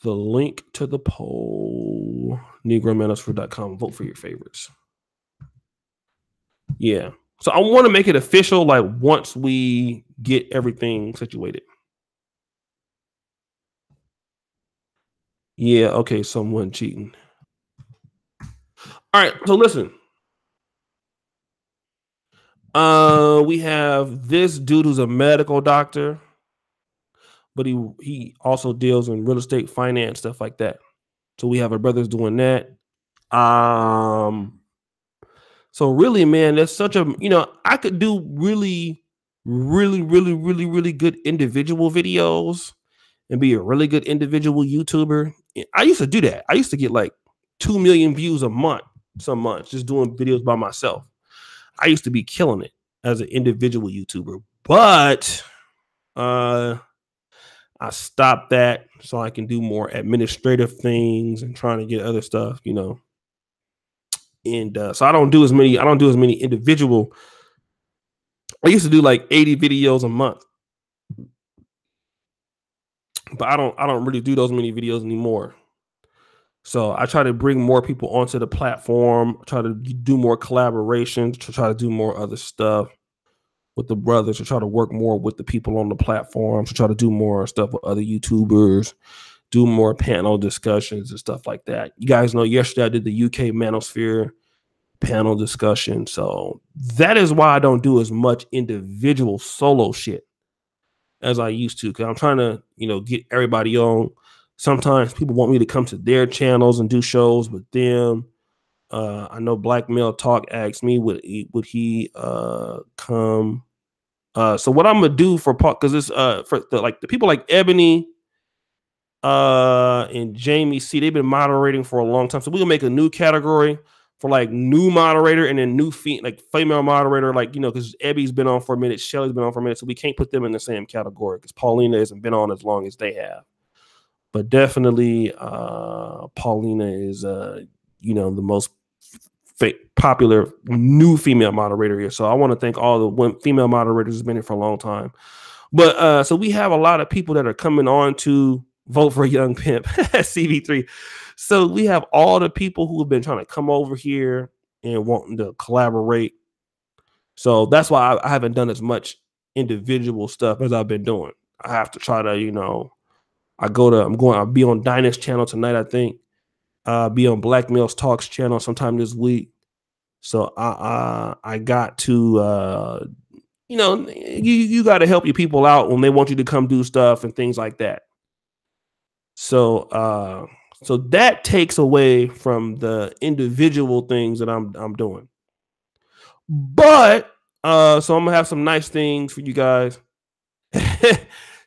the link to the poll, negromanosphere.com. Vote for your favorites. Yeah. So I want to make it official, like once we get everything situated. Yeah. Okay. Someone cheating. All right. So listen. We have this dude who's a medical doctor, but he also deals in real estate, finance, stuff like that. So we have our brothers doing that. So really, man, that's such a, I could do really, really, really, really, really good individual videos and be a really good individual YouTuber. I used to do that. I used to get like 2 million views a month, some months, just doing videos by myself. I used to be killing it as an individual YouTuber, but I stopped that so I can do more administrative things and trying to get other stuff, And so I don't do as many individual. I used to do like 80 videos a month, but I don't really do those many videos anymore. So I try to bring more people onto the platform, try to do more collaborations, to try to do more other stuff with the brothers, to try to work more with the people on the platform, to try to do more stuff with other YouTubers, do more panel discussions and stuff like that. You guys know yesterday I did the UK Manosphere panel discussion. So that is why I don't do as much individual solo shit as I used to, because I'm trying to, get everybody on. Sometimes people want me to come to their channels and do shows with them. I know Black Male Talk asked me would he come. So what I'm gonna do for because it's for the people like Ebony and Jamie C, they've been moderating for a long time. So we're gonna make a new category for like new moderator and then new female moderator, because Ebby's been on for a minute, Shelly's been on for a minute, so we can't put them in the same category because Paulina hasn't been on as long as they have. But definitely Paulina is the most popular new female moderator here. So I want to thank all the female moderators who's been here for a long time. But so we have a lot of people that are coming on to vote for a young pimp, CV3. So we have all the people who have been trying to come over here and wanting to collaborate. So that's why I haven't done as much individual stuff as I've been doing. I have to try to, I'll be on Dinah's channel tonight, I think. Be on Black Males Talks channel sometime this week. So I got to you got to help your people out when they want you to come do stuff and things like that. So so that takes away from the individual things that I'm doing. But so I'm gonna have some nice things for you guys.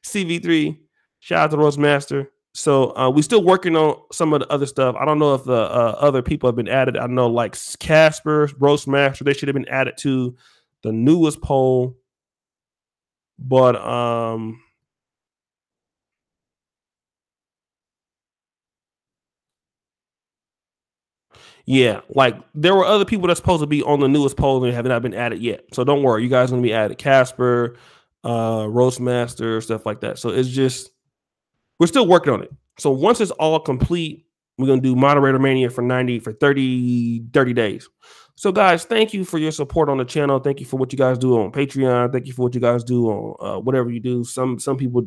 CV3, shout out to Roastmaster. So we still working on some of the other stuff. I don't know if the other people have been added. I know like Casper, Roastmaster, they should have been added to the newest poll. But yeah, like there were other people that's supposed to be on the newest poll and have not been added yet. So don't worry, you guys are gonna be added. Casper, Roastmaster, stuff like that. So it's just we're still working on it. So once it's all complete, we're gonna do moderator mania for 30 days. So guys, thank you for your support on the channel. Thank you for what you guys do on Patreon. Thank you for what you guys do on whatever you do. Some people,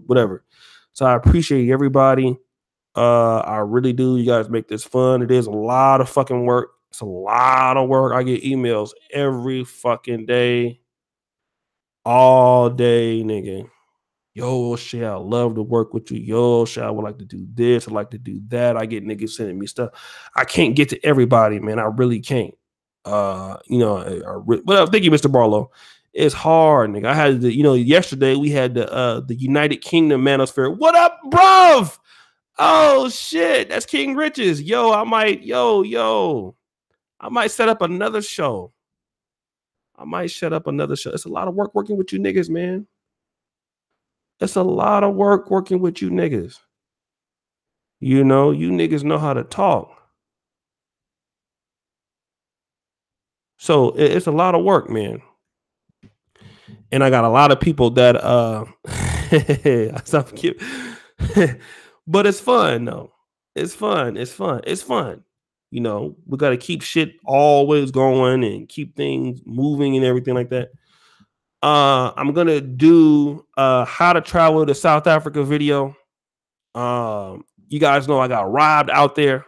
whatever. So I appreciate everybody. I really do. You guys make this fun. It is a lot of fucking work. It's a lot of work. I get emails every fucking day, all day, nigga. Yo, shit, I love to work with you. Yo, shit, I would like to do this. I like to do that. I get niggas sending me stuff. I can't get to everybody, man. I really can't. Well, thank you, Mr. Barlow. It's hard, nigga. I had the, yesterday we had the United Kingdom Manosphere. What up, bruv? Oh shit, that's King Riches. Yo, I might set up another show. It's a lot of work working with you niggas, man. It's a lot of work working with you niggas. You niggas know how to talk. So it's a lot of work, man. And I got a lot of people that stop but it's fun though. It's fun. We got to keep shit always going and keep things moving and everything like that. I'm gonna do how to travel to South Africa video. You guys know I got robbed out there.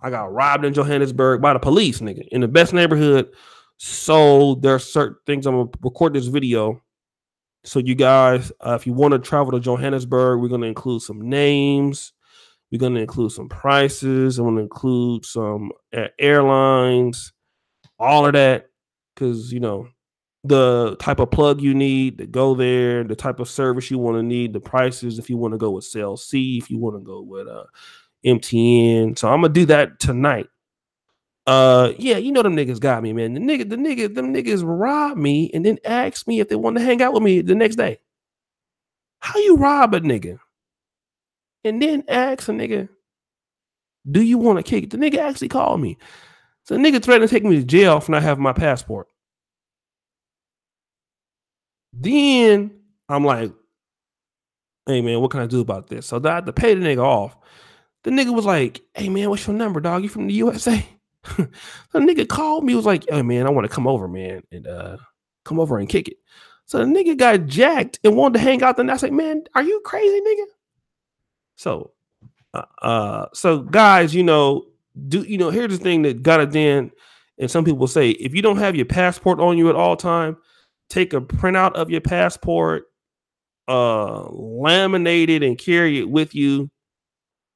I got robbed in Johannesburg by the police, nigga, in the best neighborhood. So there are certain things I'm gonna record this video. So you guys, if you want to travel to Johannesburg, we're gonna include some names. We're gonna include some prices. I'm gonna include some airlines, all of that, because the type of plug you need to go there, the type of service you want to need, the prices if you want to go with Cell C, if you want to go with MTN. So I'm gonna do that tonight. Yeah, them niggas got me, man. Them niggas robbed me and then asked me if they want to hang out with me the next day. How you rob a nigga? And then ask a nigga, do you want to kick it? The nigga actually called me. So the nigga threatened to take me to jail for not having my passport. Then I'm like, hey man, what can I do about this? So I had to pay the nigga off. The nigga was like, hey man, what's your number, dog? You from the USA? The nigga called me, was like, hey man, I want to come over, man, and come over and kick it. So the nigga got jacked and wanted to hang out. Then I said, man, are you crazy, nigga? So guys, here's the thing that got it then. And some people say, if you don't have your passport on you at all time, take a printout of your passport, laminate it and carry it with you.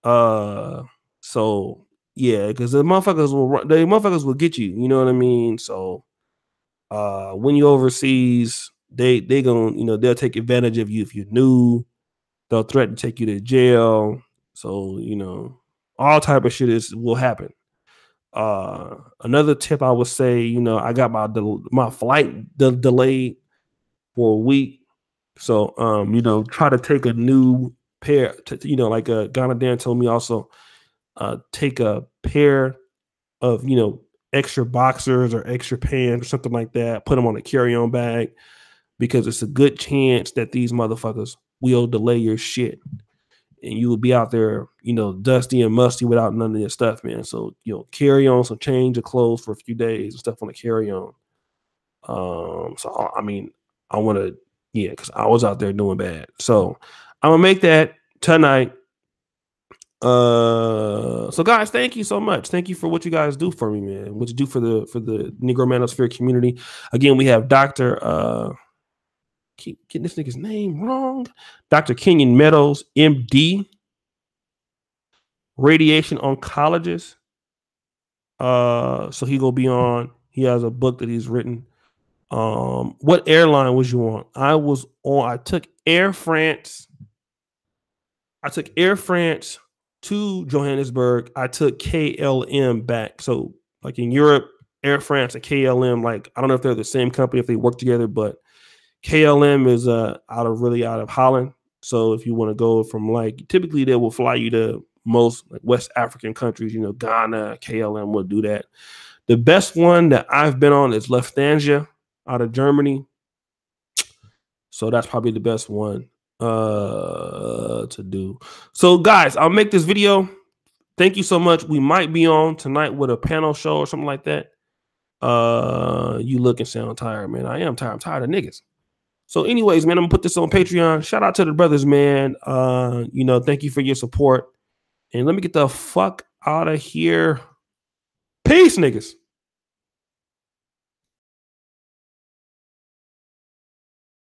So yeah, because the motherfuckers will get you. You know what I mean? So when you're overseas, they gonna they'll take advantage of you if you're new. They'll threaten to take you to jail. So all type of shit will happen. Another tip I would say, I got my flight delayed for a week. So try to take a new pair. Like Ghana Dan told me also, take a pair of extra boxers or extra pants or something like that. Put them on a carry-on bag because it's a good chance that these motherfuckers will delay your shit. And you will be out there, dusty and musty without none of your stuff, man. So, carry on some change of clothes for a few days and stuff on the carry on. So, I mean, I want to, because I was out there doing bad. So, I'm going to make that tonight. So guys, thank you so much. Thank you for what you guys do for me, man. What you do for the Negro Manosphere community. Again, we have Dr. Keep getting this nigga's name wrong. Dr. Kenyon Meadows, MD, radiation oncologist. So he gonna be on. He has a book that he's written. What airline was you on? I took Air France. I took Air France to Johannesburg. I took KLM back. So like in Europe, Air France and KLM, like I don't know if they're the same company, if they work together, but KLM is out of Holland. So if you want to go from like typically they will fly you to most like West African countries, you know, Ghana, KLM will do that. The best one that I've been on is Lufthansa out of Germany. So that's probably the best one to do. So guys, I'll make this video. Thank you so much. We might be on tonight with a panel show or something like that. You look and sound tired, man. I am tired. I'm tired of niggas. So anyways, man, I'm gonna put this on Patreon. Shout out to the brothers, man. You know, thank you for your support. And let me get the fuck out of here. Peace, niggas.